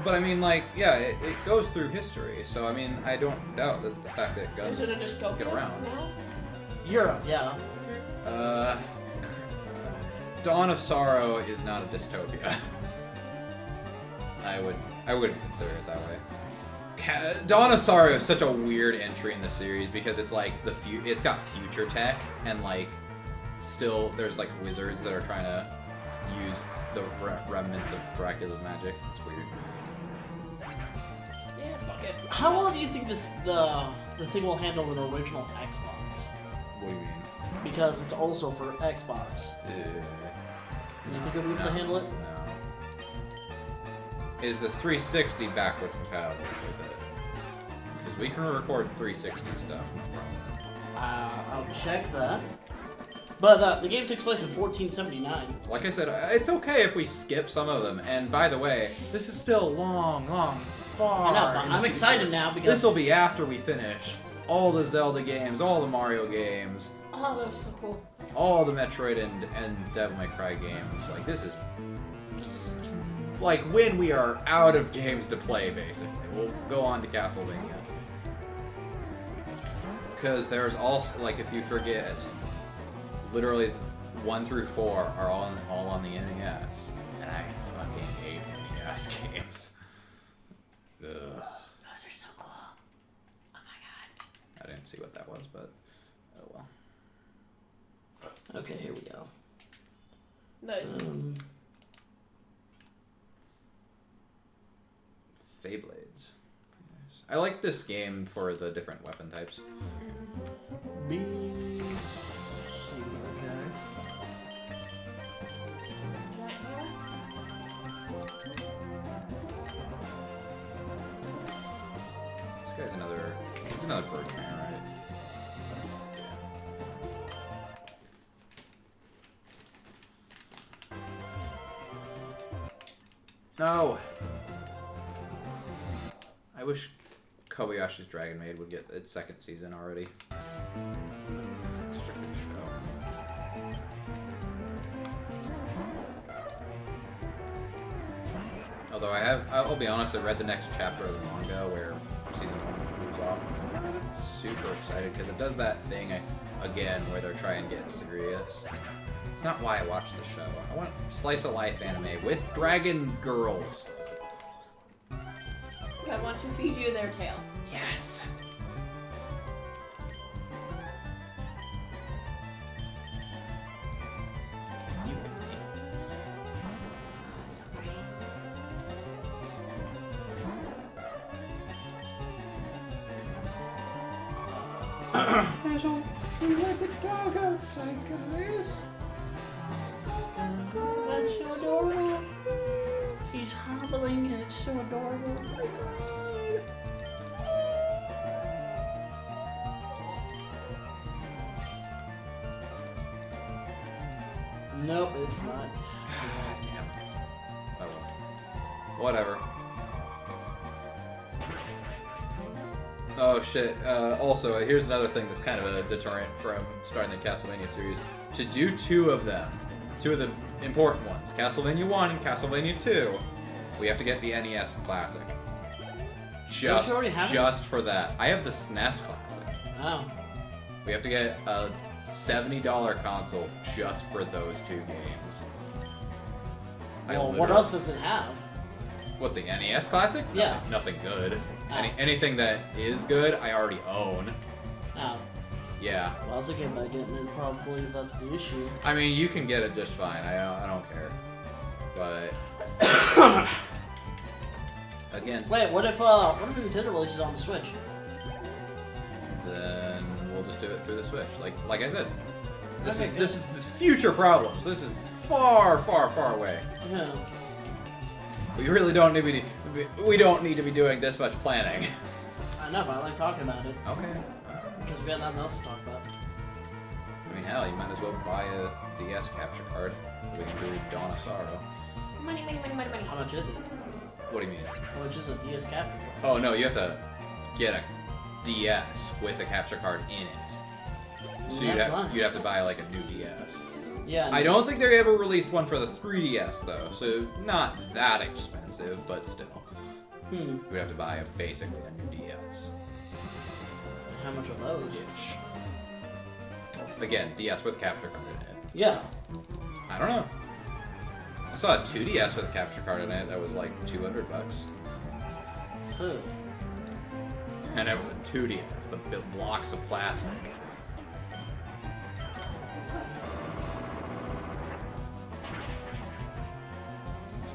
[SPEAKER 1] But I mean, like, yeah, it goes through history. So I mean, I don't doubt that the fact that guns
[SPEAKER 3] Is it a dystopia
[SPEAKER 1] get around.
[SPEAKER 3] now?
[SPEAKER 2] Europe, yeah.
[SPEAKER 1] Dawn of Sorrow is not a dystopia. I wouldn't consider it that way. Dawn of Sorrow is such a weird entry in the series because it's like it's got future tech and like still there's like wizards that are trying to use the remnants of Dracula's magic. It's weird.
[SPEAKER 3] Yeah, fuck it.
[SPEAKER 2] How well do you think the thing will handle an original Xbox?
[SPEAKER 1] What do you mean?
[SPEAKER 2] Because it's also for Xbox. You think it'll be able to handle it?
[SPEAKER 1] No. Is the 360 backwards compatible with it? Because we can record 360 stuff, no problem.
[SPEAKER 2] I'll check that. But the game takes place in 1479.
[SPEAKER 1] Like I said, it's okay if we skip some of them. And by the way, this is still long, far.
[SPEAKER 2] I know, but
[SPEAKER 1] in the
[SPEAKER 2] I'm excited
[SPEAKER 1] future.
[SPEAKER 2] now because
[SPEAKER 1] This will be after we finish all the Zelda games, all the Mario games,
[SPEAKER 3] Oh, that was so cool.
[SPEAKER 1] All the Metroid and Devil May Cry games. Like, this is like when we are out of games to play, basically. We'll go on to Castlevania. Because there's also, like, if you forget, literally 1 through 4 are all on the NES. And I fucking hate NES games. Ugh.
[SPEAKER 2] Those are so cool. Oh my god.
[SPEAKER 1] I didn't see what that was, but oh well.
[SPEAKER 2] Okay, here we go.
[SPEAKER 3] Nice.
[SPEAKER 1] Feyblades. I like this game for the different weapon types.
[SPEAKER 2] B. C. Okay.
[SPEAKER 3] Giant hammer?
[SPEAKER 1] This guy's he's another Birdman, right? No! I wish Kobayashi's Dragon Maid would get its 2nd season already. Such a good show. Although I'll be honest, I read the next chapter of the manga where season 1 moves off. I'm super excited because it does that thing again where they're trying to get serious. It's not why I watch the show. I want slice of life anime with dragon girls.
[SPEAKER 3] I want to feed you their tail.
[SPEAKER 1] Yes.
[SPEAKER 2] So pretty.
[SPEAKER 1] I don't feel like a dog outside, guys.
[SPEAKER 2] That's so adorable. He's hobbling and it's so adorable. Nope, it's not.
[SPEAKER 1] Damn. Oh well. Whatever. Oh shit. Also, here's another thing that's kind of a deterrent from starting the Castlevania series. To do 2 of them, 2 of the important ones, Castlevania 1 and Castlevania 2, we have to get the NES Classic.
[SPEAKER 2] Don't you already have it?
[SPEAKER 1] Just for that. I have the SNES Classic.
[SPEAKER 2] Oh.
[SPEAKER 1] We have to get a $70 console just for those 2 games.
[SPEAKER 2] Well, what else does it have?
[SPEAKER 1] What, the NES Classic?
[SPEAKER 2] Yeah.
[SPEAKER 1] Nothing good.
[SPEAKER 2] Oh.
[SPEAKER 1] Anything that is good, I already own.
[SPEAKER 2] Oh.
[SPEAKER 1] Yeah.
[SPEAKER 2] Well, I was thinking about getting it probably if that's the issue.
[SPEAKER 1] I mean, you can get it just fine. I don't care. But again,
[SPEAKER 2] Wait, what if Nintendo releases it on the Switch?
[SPEAKER 1] then we'll just do it through the Switch. Like I said, this
[SPEAKER 2] Okay,
[SPEAKER 1] is future problems. This is far away.
[SPEAKER 2] Yeah.
[SPEAKER 1] We really don't need to be doing this much planning.
[SPEAKER 2] I know, but I like talking about it
[SPEAKER 1] Okay.
[SPEAKER 2] because we got nothing else to talk about.
[SPEAKER 1] I mean, hell, you might as well buy a DS capture card. We can do Dawn of Sorrow.
[SPEAKER 3] Money.
[SPEAKER 2] How much is it?
[SPEAKER 1] What do you mean?
[SPEAKER 2] How much is a DS capture card?
[SPEAKER 1] Oh no, you have to get a DS with a capture card in it. So you'd have to buy like a new DS.
[SPEAKER 2] Yeah.
[SPEAKER 1] I don't think they ever released one for the 3DS though, so not that expensive, but still. We'd have to buy basically a new DS.
[SPEAKER 2] How much are those?
[SPEAKER 1] Again, DS with capture card in it.
[SPEAKER 2] Yeah.
[SPEAKER 1] I don't know. I saw a 2DS with a capture card in it that was like $200.
[SPEAKER 2] Huh.
[SPEAKER 1] And it was a 2DS, the blocks of plastic.
[SPEAKER 3] This is what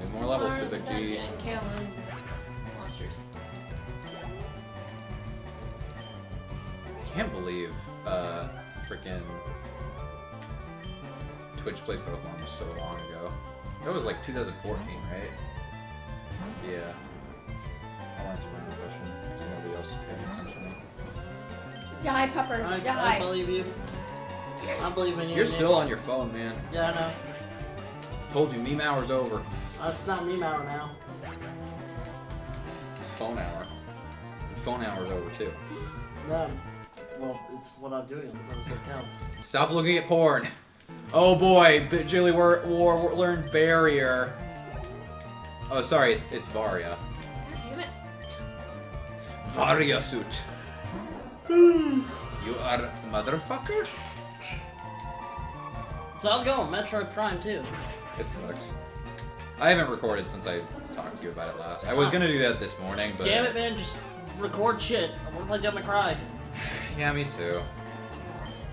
[SPEAKER 1] 2 more levels to
[SPEAKER 3] Learn
[SPEAKER 1] Big
[SPEAKER 3] the
[SPEAKER 1] G.
[SPEAKER 3] dungeon and kill monsters.
[SPEAKER 1] Can't believe freaking Twitch Plays Pokemon was so long ago. That was like 2014, right? Yeah. I'll answer my question. Somebody else paying attention to me.
[SPEAKER 3] Die, puppers,
[SPEAKER 2] I
[SPEAKER 3] die.
[SPEAKER 2] believe you. I believe in you.
[SPEAKER 1] You're
[SPEAKER 2] Nick.
[SPEAKER 1] still on your phone, man.
[SPEAKER 2] Yeah, I know.
[SPEAKER 1] Told you, meme hour's over.
[SPEAKER 2] It's not meme hour now.
[SPEAKER 1] It's phone hour. And phone hour's over too.
[SPEAKER 2] No. Well, it's what I'm doing. That's what counts.
[SPEAKER 1] Stop looking at porn. Oh boy, Jilly War learned barrier. Oh, sorry, it's Varia.
[SPEAKER 3] Damn it.
[SPEAKER 1] Varia suit. You are a motherfucker?
[SPEAKER 2] So how's it going? Metroid Prime 2.
[SPEAKER 1] It sucks. I haven't recorded since I talked to you about it last. I was gonna do that this morning, but...
[SPEAKER 2] Damn it, man, just record shit. I wanna play Devil May Cry.
[SPEAKER 1] Yeah, me too.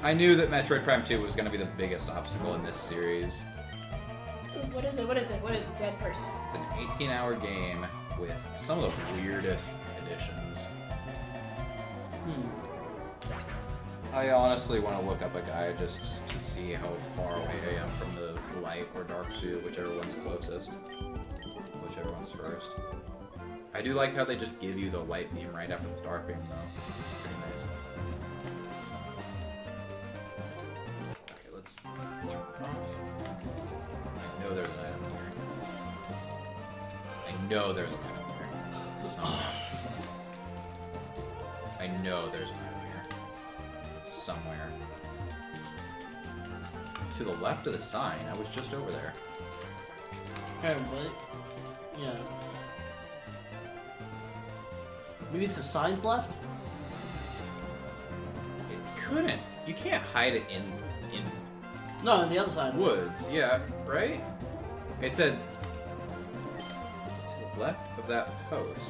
[SPEAKER 1] I knew that Metroid Prime 2 was gonna be the biggest obstacle in this series.
[SPEAKER 3] Ooh, what is it? What is it? What is it? Dead person.
[SPEAKER 1] It's an 18-hour game with some of the weirdest additions. I honestly want to look up a guide just to see how far away I am from the light or dark suit, whichever one's closest. Whichever one's first. I do like how they just give you the light beam right after the dark beam, though. Pretty nice. Okay, let's turn it off. I know there's an item here. I know there's an item here. Somewhere. I know there's an item here. Somewhere. To the left of the sign. I was just over there.
[SPEAKER 2] Hey, what? Yeah. Maybe it's the signs left?
[SPEAKER 1] It couldn't. You can't hide it in
[SPEAKER 2] No, on the other side.
[SPEAKER 1] woods. Yeah, right? It said to the left of that post.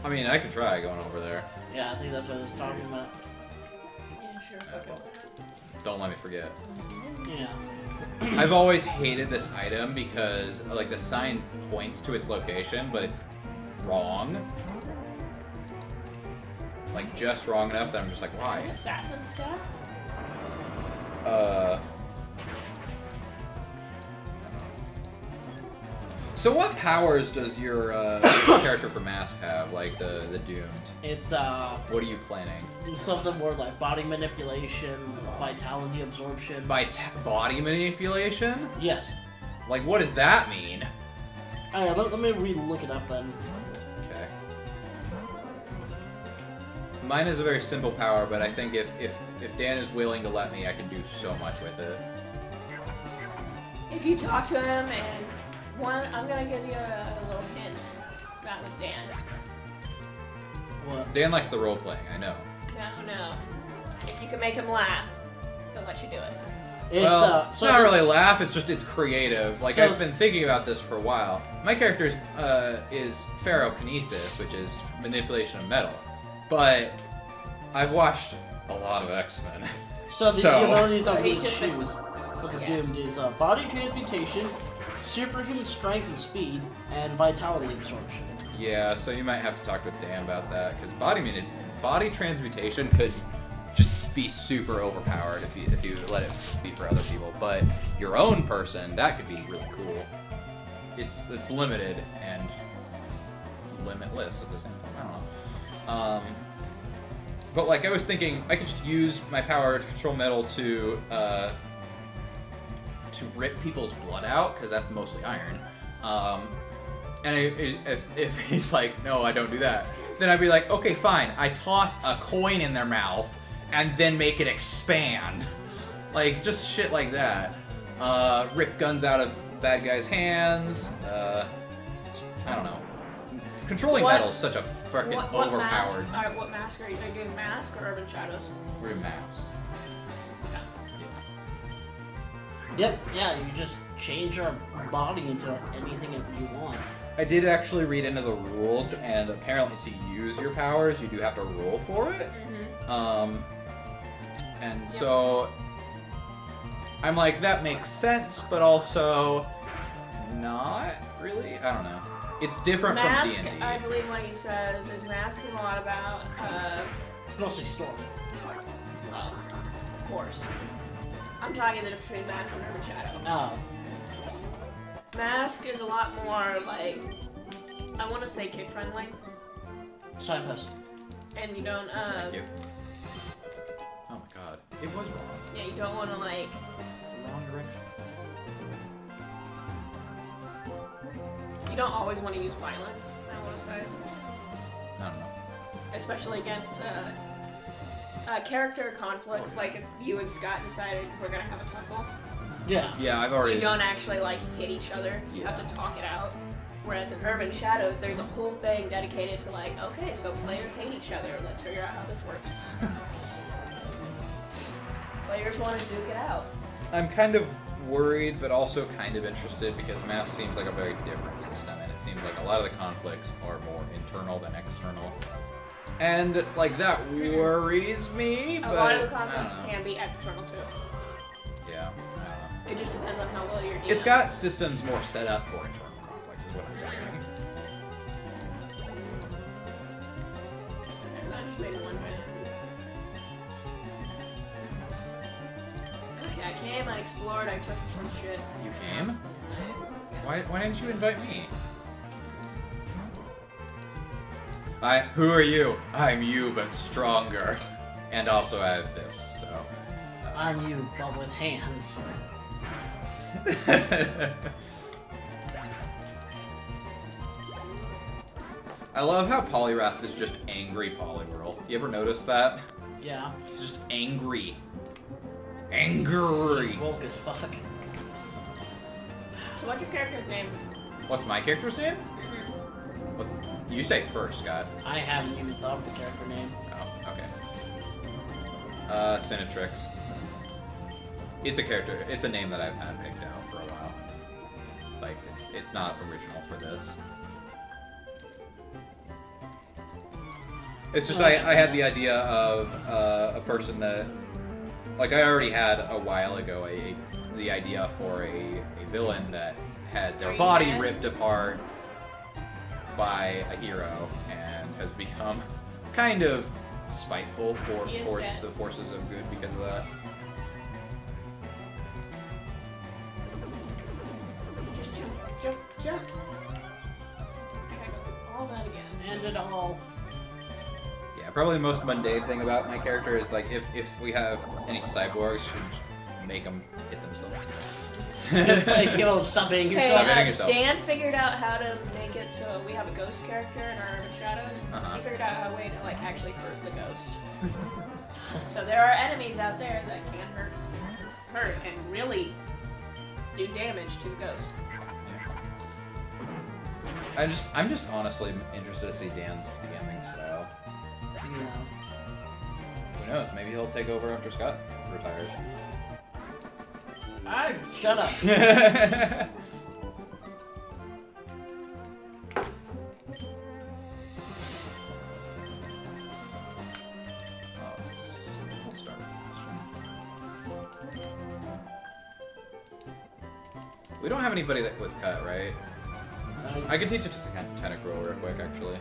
[SPEAKER 1] I mean, I could try going over there.
[SPEAKER 2] Yeah, I think that's what I was talking about.
[SPEAKER 3] Yeah, sure.
[SPEAKER 1] Okay. Don't let me forget.
[SPEAKER 2] Yeah.
[SPEAKER 1] I've always hated this item because, like, the sign points to its location, but it's wrong. Like, just wrong enough that I'm just like, why?
[SPEAKER 3] Assassin stuff?
[SPEAKER 1] So what powers does your character for Mask have, like the Doomed?
[SPEAKER 2] It's,
[SPEAKER 1] What are you planning?
[SPEAKER 2] some of them were like body manipulation, vitality absorption.
[SPEAKER 1] By body manipulation?
[SPEAKER 2] Yes.
[SPEAKER 1] Like, what does that mean?
[SPEAKER 2] Alright, let me re-look it up then.
[SPEAKER 1] Okay. Mine is a very simple power, but I think if Dan is willing to let me, I can do so much with it.
[SPEAKER 3] If you talk to him and I'm gonna give you a little hint about with Dan.
[SPEAKER 2] What?
[SPEAKER 1] Dan likes the role playing, I know.
[SPEAKER 3] No. If you can make him laugh, he'll let you do it.
[SPEAKER 2] It's,
[SPEAKER 1] Well, it's
[SPEAKER 2] so
[SPEAKER 1] not really laugh, it's just, it's creative. Like,
[SPEAKER 2] So-
[SPEAKER 1] I've been thinking about this for a while. My character is Ferrokinesis, which is manipulation of metal. But I've watched a lot of X-Men.
[SPEAKER 2] So the abilities
[SPEAKER 3] So
[SPEAKER 2] I'm
[SPEAKER 3] he
[SPEAKER 2] going to
[SPEAKER 3] should-
[SPEAKER 2] choose for the
[SPEAKER 3] Yeah.
[SPEAKER 2] Doomed is body transmutation, superhuman strength and speed, and vitality absorption.
[SPEAKER 1] Yeah, so you might have to talk with Dan about that, because body transmutation could just be super overpowered if you let it be for other people. But your own person, that could be really cool. It's limited and limitless at the same time. I don't know. But like I was thinking, I could just use my power to control metal to rip people's blood out, because that's mostly iron. And if he's like, no, I don't do that, then I'd be like, okay, fine. I toss a coin in their mouth and then make it expand. Like, just shit like that. Rip guns out of bad guys' hands. Just, I don't know. Controlling metal is such a fucking overpowered.
[SPEAKER 3] What mask are you doing? Mask or Urban Shadows?
[SPEAKER 1] We're max.
[SPEAKER 2] Yep, yeah, you just change your body into anything that you want.
[SPEAKER 1] I did actually read into the rules, and apparently to use your powers, you do have to roll for it. And so I'm like, that makes sense, but also not really. I don't know. It's different
[SPEAKER 3] Mask,
[SPEAKER 1] from D&D.
[SPEAKER 3] I believe what he says is Mask is a lot about,
[SPEAKER 2] Mostly story.
[SPEAKER 3] well, of course. I'm talking the difference between Mask and Urban Shadow.
[SPEAKER 2] Oh.
[SPEAKER 3] Mask is a lot more like, I want to say kid friendly,
[SPEAKER 2] Signpost.
[SPEAKER 3] and you don't
[SPEAKER 1] Thank you. Oh my god. It was wrong.
[SPEAKER 3] yeah, you don't want to like,
[SPEAKER 1] Wrong direction.
[SPEAKER 3] you don't always want to use violence, I want to say.
[SPEAKER 1] I don't know.
[SPEAKER 3] especially against character conflicts. Like if you and Scott decided we're gonna have a tussle,
[SPEAKER 2] Yeah.
[SPEAKER 1] Yeah, I've already.
[SPEAKER 3] you don't actually like hit each other. You have to talk it out. Whereas in Urban Shadows, there's a whole thing dedicated to like, okay, so players hate each other. Let's figure out how this works. Players want to duke it out.
[SPEAKER 1] I'm kind of worried, but also kind of interested because Mass seems like a very different system, and it seems like a lot of the conflicts are more internal than external. And like that worries me,
[SPEAKER 3] A
[SPEAKER 1] but
[SPEAKER 3] lot of the
[SPEAKER 1] I don't
[SPEAKER 3] conflicts
[SPEAKER 1] know.
[SPEAKER 3] can be external too.
[SPEAKER 1] Yeah, I don't know.
[SPEAKER 3] It just depends on how well you're dealing.
[SPEAKER 1] It's got systems more set up for internal conflicts, is what I'm saying.
[SPEAKER 3] I just made one minute. Okay, I came, I explored, I took some shit.
[SPEAKER 1] You came? Why didn't you invite me? Who are you? I'm you, but stronger. And also I have fists, so.
[SPEAKER 2] I'm you, but with hands.
[SPEAKER 1] I love how Poliwrath is just angry Poliwhirl. You ever notice that?
[SPEAKER 2] Yeah.
[SPEAKER 1] He's just angry. Angry.
[SPEAKER 2] He's woke as fuck.
[SPEAKER 3] So what's your character's name?
[SPEAKER 1] What's my character's name? What's, you say it first, Scott.
[SPEAKER 2] I haven't even thought of the character name.
[SPEAKER 1] Oh, okay. Cinetrix. It's a character. It's a name that I've had picked out for a while. Like, it's not original for this. It's just I had the idea of a person that, like, I already had a while ago the idea for a villain that had their body ripped apart by a hero and has become kind of spiteful towards
[SPEAKER 3] dead.
[SPEAKER 1] the forces of good because of that.
[SPEAKER 3] Just jump. I gotta go through all that again.
[SPEAKER 2] And it all.
[SPEAKER 1] Yeah, probably the most mundane thing about my character is like if we have any cyborgs, should make them hit themselves.
[SPEAKER 2] Like, stop being
[SPEAKER 3] Okay,
[SPEAKER 2] yourself.
[SPEAKER 1] Hitting yourself.
[SPEAKER 3] Dan figured out how to make it so we have a ghost character in our Urban Shadows.
[SPEAKER 1] Uh-huh.
[SPEAKER 3] He figured out a way to like actually hurt the ghost. So there are enemies out there that can hurt and really do damage to the ghost.
[SPEAKER 1] I'm just honestly interested to see Dan's DMing style.
[SPEAKER 2] Yeah.
[SPEAKER 1] Who knows? Maybe he'll take over after Scott retires.
[SPEAKER 2] Shut up.
[SPEAKER 1] Let's start with this one. We don't have anybody with cut, right? I can teach it to Tentacruel real quick, actually.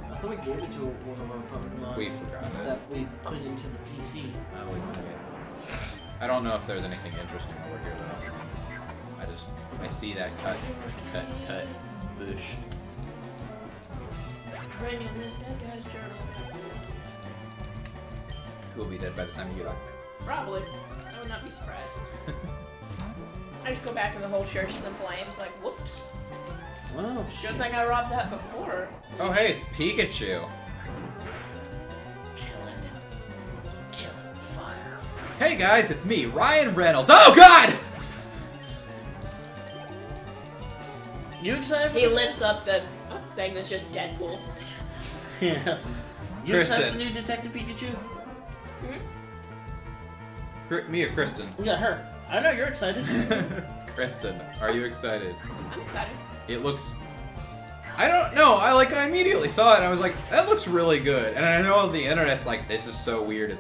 [SPEAKER 2] I thought we gave it to one of our Pokemon
[SPEAKER 1] We forgot it.
[SPEAKER 2] that we put into the PC.
[SPEAKER 1] Oh, we might. I don't know if there's anything interesting over here though. I see that cut bush.
[SPEAKER 3] Writing this dead guy's journal.
[SPEAKER 1] Who will be dead by the time you get up?
[SPEAKER 3] Probably. I would not be surprised. I just go back and the whole church is in flames. Like, whoops.
[SPEAKER 2] Oh, shit.
[SPEAKER 3] Good thing I robbed that before.
[SPEAKER 1] Oh hey, it's Pikachu.
[SPEAKER 2] Kill it. Kill it with fire.
[SPEAKER 1] Hey guys, it's me, Ryan Reynolds. Oh god!
[SPEAKER 2] You excited for
[SPEAKER 3] He lifts up the thing that's just Deadpool.
[SPEAKER 2] Yes. You excited
[SPEAKER 1] Kristen.
[SPEAKER 2] for new Detective Pikachu?
[SPEAKER 1] Me or Kristen?
[SPEAKER 2] Yeah, her. I know you're excited.
[SPEAKER 1] Kristen, are you excited?
[SPEAKER 3] I'm excited.
[SPEAKER 1] It looks... I don't know, I immediately saw it and I was like, that looks really good. And I know the internet's like, this is so weird,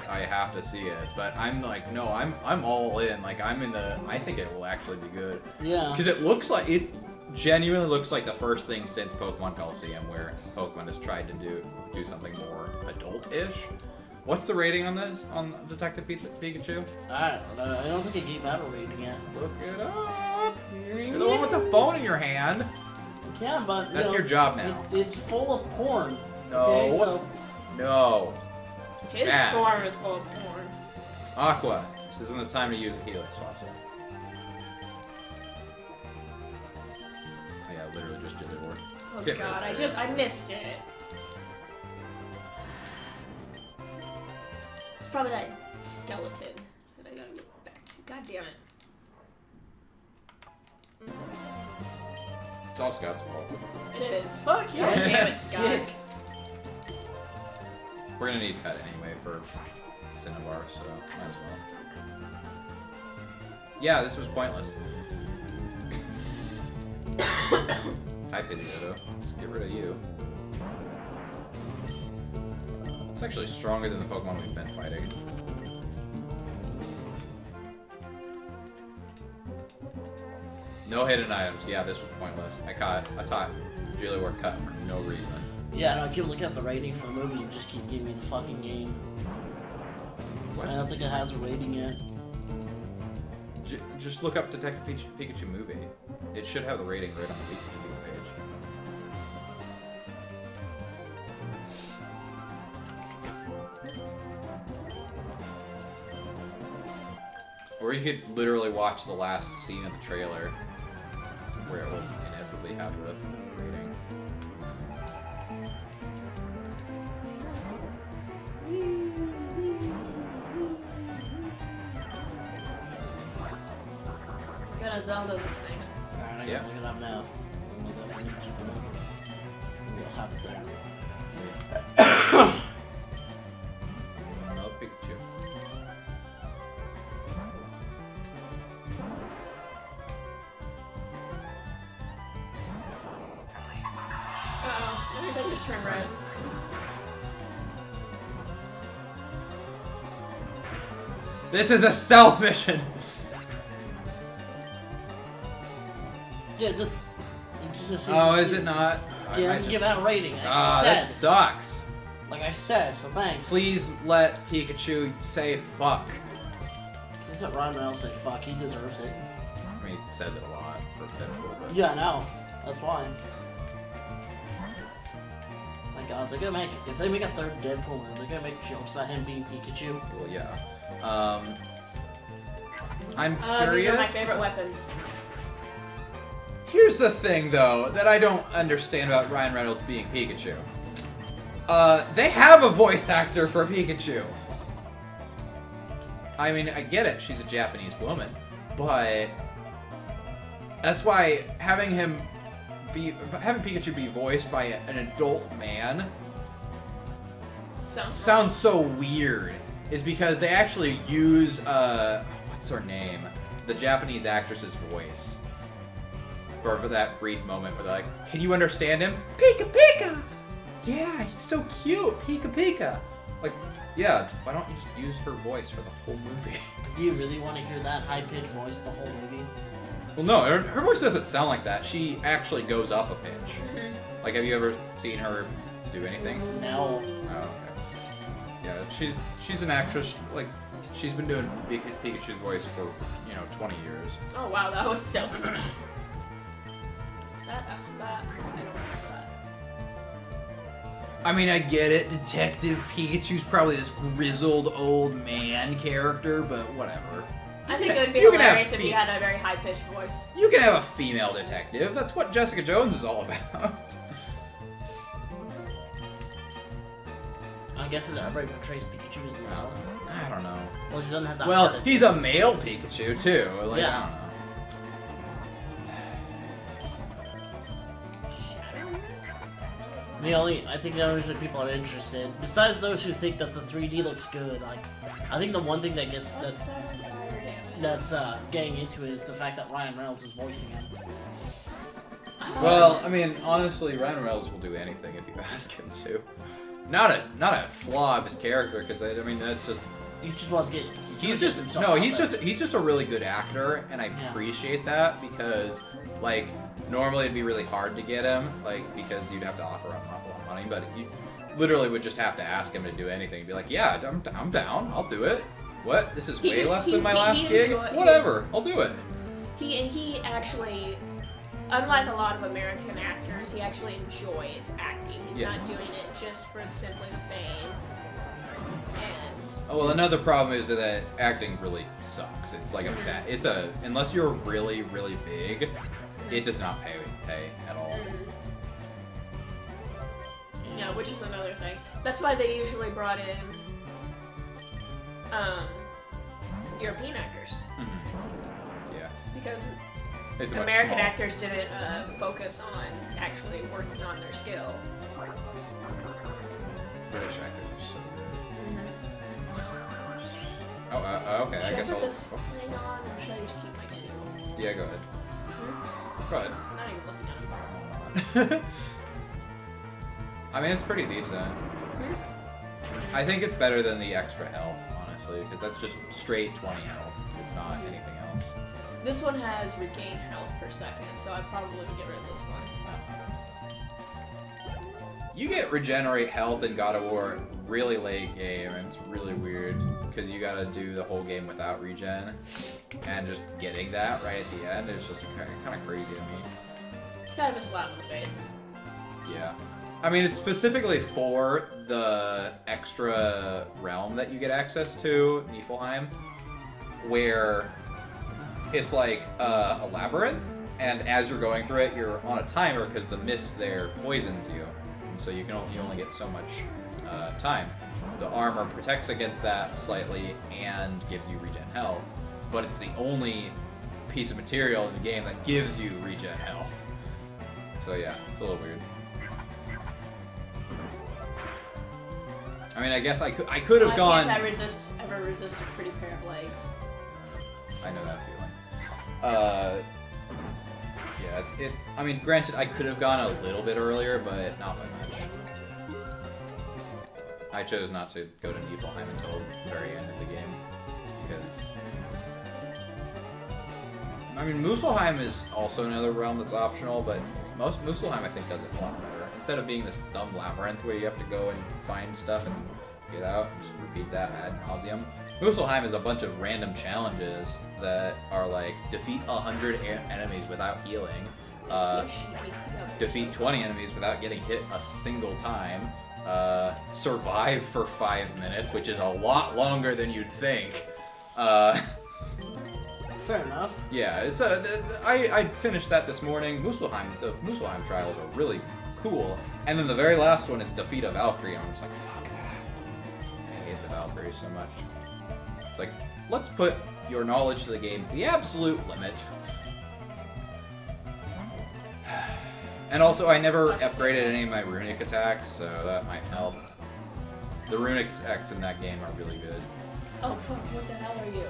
[SPEAKER 1] I have to see it. But I'm like, no, I'm all in. Like, I think it will actually be good.
[SPEAKER 2] Yeah.
[SPEAKER 1] Because it looks like, it genuinely looks like the first thing since Pokemon Coliseum where Pokemon has tried to do something more adult-ish. What's the rating on this, on Detective Pikachu?
[SPEAKER 2] I don't know. I don't think it gave out a rating yet.
[SPEAKER 1] Look it up. You're the one with the phone in your hand.
[SPEAKER 2] Yeah, but
[SPEAKER 1] That's your job now.
[SPEAKER 2] It's full of porn.
[SPEAKER 1] No.
[SPEAKER 2] Okay, so
[SPEAKER 1] No.
[SPEAKER 3] His
[SPEAKER 1] Bad.
[SPEAKER 3] form is full of porn.
[SPEAKER 1] Aqua, this isn't the time to use a Helix fossil. Oh yeah, literally just did it work.
[SPEAKER 3] Oh
[SPEAKER 1] Get
[SPEAKER 3] god,
[SPEAKER 1] rid of it.
[SPEAKER 3] I missed it. probably that skeleton that I gotta get back to. God damn it.
[SPEAKER 1] It's all Scott's fault.
[SPEAKER 3] It is.
[SPEAKER 2] Fuck
[SPEAKER 3] God
[SPEAKER 2] yeah.
[SPEAKER 3] damn it, Scott.
[SPEAKER 2] Dick.
[SPEAKER 1] We're gonna need cut anyway for Cinnabar, so might as well. Yeah, this was pointless. Hi, Pidgeotto. Let's get rid of you. It's actually stronger than the Pokemon we've been fighting. No hidden items. Yeah, this was pointless. I taught Julio cut for no reason.
[SPEAKER 2] Yeah, no, I keep looking at the rating for the movie and just keep giving me the fucking game.
[SPEAKER 1] What?
[SPEAKER 2] I don't think it has a rating yet.
[SPEAKER 1] Just look up Detective Pikachu movie. It should have the rating right on the Wikipedia page. Or you could literally watch the last scene of the trailer, where it would inevitably have the rating.
[SPEAKER 3] I'm gonna Zelda this thing.
[SPEAKER 2] Alright, I
[SPEAKER 1] Yeah.
[SPEAKER 2] gotta look it up now. I'll look up on YouTube. We'll have it there.
[SPEAKER 1] Oh, Pikachu.
[SPEAKER 3] Uh-oh. Everything just turned red.
[SPEAKER 1] This is a stealth mission!
[SPEAKER 2] Yeah, it just says
[SPEAKER 1] Oh, is it not?
[SPEAKER 2] Yeah, I didn't give out a rating. Like I
[SPEAKER 1] Ah,
[SPEAKER 2] said.
[SPEAKER 1] that sucks.
[SPEAKER 2] Like I said, so thanks.
[SPEAKER 1] Please let Pikachu say fuck.
[SPEAKER 2] Since that Ryan Reynolds say fuck, he deserves it.
[SPEAKER 1] I mean, he says it a lot for Deadpool, but...
[SPEAKER 2] Yeah, I know. That's why. My god, they're gonna make, if they make a third Deadpool movie, they're gonna make jokes about him being Pikachu.
[SPEAKER 1] Well, yeah. I'm
[SPEAKER 3] These
[SPEAKER 1] curious.
[SPEAKER 3] are my favorite weapons.
[SPEAKER 1] Here's the thing, though, that I don't understand about Ryan Reynolds being Pikachu. They have a voice actor for Pikachu. I mean, I get it, she's a Japanese woman, but that's why having Pikachu be voiced by an adult man sounds so weird. Is because they actually use what's her name? The Japanese actress's voice. For that brief moment where they're like, can you understand him? Pika Pika! Yeah, he's so cute, Pika Pika! Like, yeah, why don't you just use her voice for the whole movie?
[SPEAKER 2] Do you really want to hear that high-pitched voice the whole movie?
[SPEAKER 1] Well, no, her voice doesn't sound like that. She actually goes up a pitch.
[SPEAKER 3] Mm-hmm.
[SPEAKER 1] Like, have you ever seen her do anything?
[SPEAKER 2] No.
[SPEAKER 1] Oh, okay. Yeah, she's an actress. Like, she's been doing Pikachu's voice for 20 years.
[SPEAKER 3] Oh wow, that was so sad. I don't remember that.
[SPEAKER 1] I mean, I get it. Detective Pikachu's probably this grizzled old man character, but whatever.
[SPEAKER 3] I think it would be
[SPEAKER 1] You can have
[SPEAKER 3] hilarious if you had a very high-pitched voice.
[SPEAKER 1] You can have a female detective. That's what Jessica Jones is all about.
[SPEAKER 2] I guess everybody portrays Pikachu as well.
[SPEAKER 1] I don't know.
[SPEAKER 2] Well, he doesn't have that.
[SPEAKER 1] Well,
[SPEAKER 2] hard
[SPEAKER 1] he's a male Pikachu too. Like,
[SPEAKER 2] Yeah.
[SPEAKER 1] I don't know.
[SPEAKER 2] I think the only reason people are interested, besides those who think that the 3D looks good, like, I think the one thing that gets that's getting into it is the fact that Ryan Reynolds is voicing him.
[SPEAKER 1] Well, I mean, honestly, Ryan Reynolds will do anything if you ask him to. Not a flaw of his character, because I mean that's just.
[SPEAKER 2] He just wants to get.
[SPEAKER 1] He's just he's just a really good actor, and I appreciate that because like normally it'd be really hard to get him, like because you'd have to offer him an awful lot of money, but you literally would just have to ask him to do anything. You'd be like, yeah, I'm down, I'll do it. What? This is way less than my last gig. Whatever, I'll do it.
[SPEAKER 3] He actually, unlike a lot of American actors, he actually enjoys acting. He's not doing it just for simply the fame. And
[SPEAKER 1] oh well, another problem is that acting really sucks. It's like unless you're really really big, it does not pay at all.
[SPEAKER 3] Yeah, which is another thing. That's why they usually brought in European actors.
[SPEAKER 1] Yeah.
[SPEAKER 3] Because
[SPEAKER 1] It's much
[SPEAKER 3] American
[SPEAKER 1] smaller.
[SPEAKER 3] actors didn't focus on actually working on their skill.
[SPEAKER 1] British actors are so good. Oh, okay. I
[SPEAKER 3] Should I
[SPEAKER 1] guess
[SPEAKER 3] put
[SPEAKER 1] I'll.
[SPEAKER 3] this thing on, or should I just keep my suit?
[SPEAKER 1] Yeah, go ahead. Go ahead.
[SPEAKER 3] I'm not even looking at him.
[SPEAKER 1] I mean, it's pretty decent. I think it's better than the extra health, honestly, because that's just straight 20 health. It's not anything else.
[SPEAKER 3] This one has regained health per second, so I'd probably get rid of this one.
[SPEAKER 1] You get regenerate health in God of War really late game, and it's really weird because you gotta do the whole game without regen, and just getting that right at the end is just kind of crazy to me.
[SPEAKER 3] Kind of a slap in the face.
[SPEAKER 1] Yeah. I mean, it's specifically for the extra realm that you get access to, Niflheim, where it's like a labyrinth, and as you're going through it, you're on a timer because the mist there poisons you. And so you only get so much time. The armor protects against that slightly and gives you regen health, but it's the only piece of material in the game that gives you regen health. So yeah, it's a little weird. I mean, I guess I could have gone.
[SPEAKER 3] Why can't I ever resist a pretty pair of legs?
[SPEAKER 1] I know that feeling. Yeah, I mean, granted, I could have gone a little bit earlier, but not by much. I chose not to go to Niflheim until the very end of the game because. I mean, Muspelheim is also another realm that's optional, but Muspelheim I think does it a lot better. Instead of being this dumb labyrinth where you have to go and find stuff and get out and just repeat that ad nauseum, Muspelheim is a bunch of random challenges that are like defeat 100 enemies without healing, defeat 20 enemies without getting hit a single time, survive for 5 minutes, which is a lot longer than you'd think.
[SPEAKER 2] Fair enough.
[SPEAKER 1] Yeah, it's I finished that this morning. The Muspelheim trials are really cool, and then the very last one is defeat a Valkyrie, and I'm just like, fuck that. I hate the Valkyrie so much. It's like, let's put your knowledge to the game to the absolute limit. And also, I never upgraded any of my runic attacks, so that might help. The runic attacks in that game are really good.
[SPEAKER 3] Oh fuck! What the hell are you?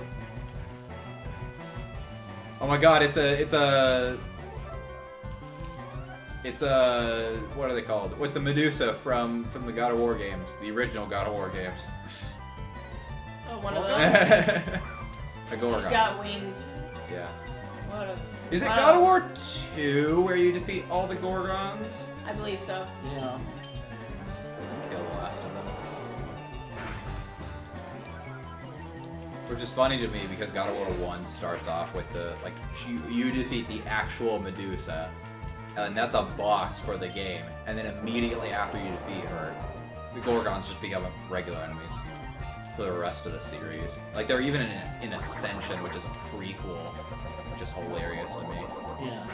[SPEAKER 1] Oh my god, it's a what are they called? What's a Medusa from the God of War games, the original God of War games?
[SPEAKER 3] Oh, one of those.
[SPEAKER 1] A Gorgon.
[SPEAKER 3] She's got wings.
[SPEAKER 1] Yeah.
[SPEAKER 3] What a.
[SPEAKER 1] Is it
[SPEAKER 3] Wow.
[SPEAKER 1] God of War 2 where you defeat all the Gorgons?
[SPEAKER 3] I believe so.
[SPEAKER 2] Yeah.
[SPEAKER 1] Kill the last of them. Which is funny to me because God of War 1 starts off with the, like, you defeat the actual Medusa, and that's a boss for the game, and then immediately after you defeat her, the Gorgons just become regular enemies for the rest of the series. Like, they're even in Ascension, which is a prequel, which is hilarious to me.
[SPEAKER 2] Yeah.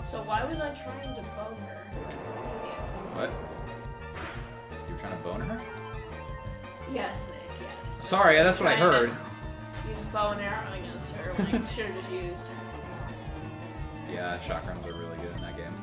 [SPEAKER 3] So why was I trying to bone her?
[SPEAKER 1] What? You were trying to bone her?
[SPEAKER 3] Yes, Nick. Yes.
[SPEAKER 1] Sorry, that's what I heard.
[SPEAKER 3] Use bow and arrow against her when I should have just used.
[SPEAKER 1] Yeah, shotguns are really good in that game.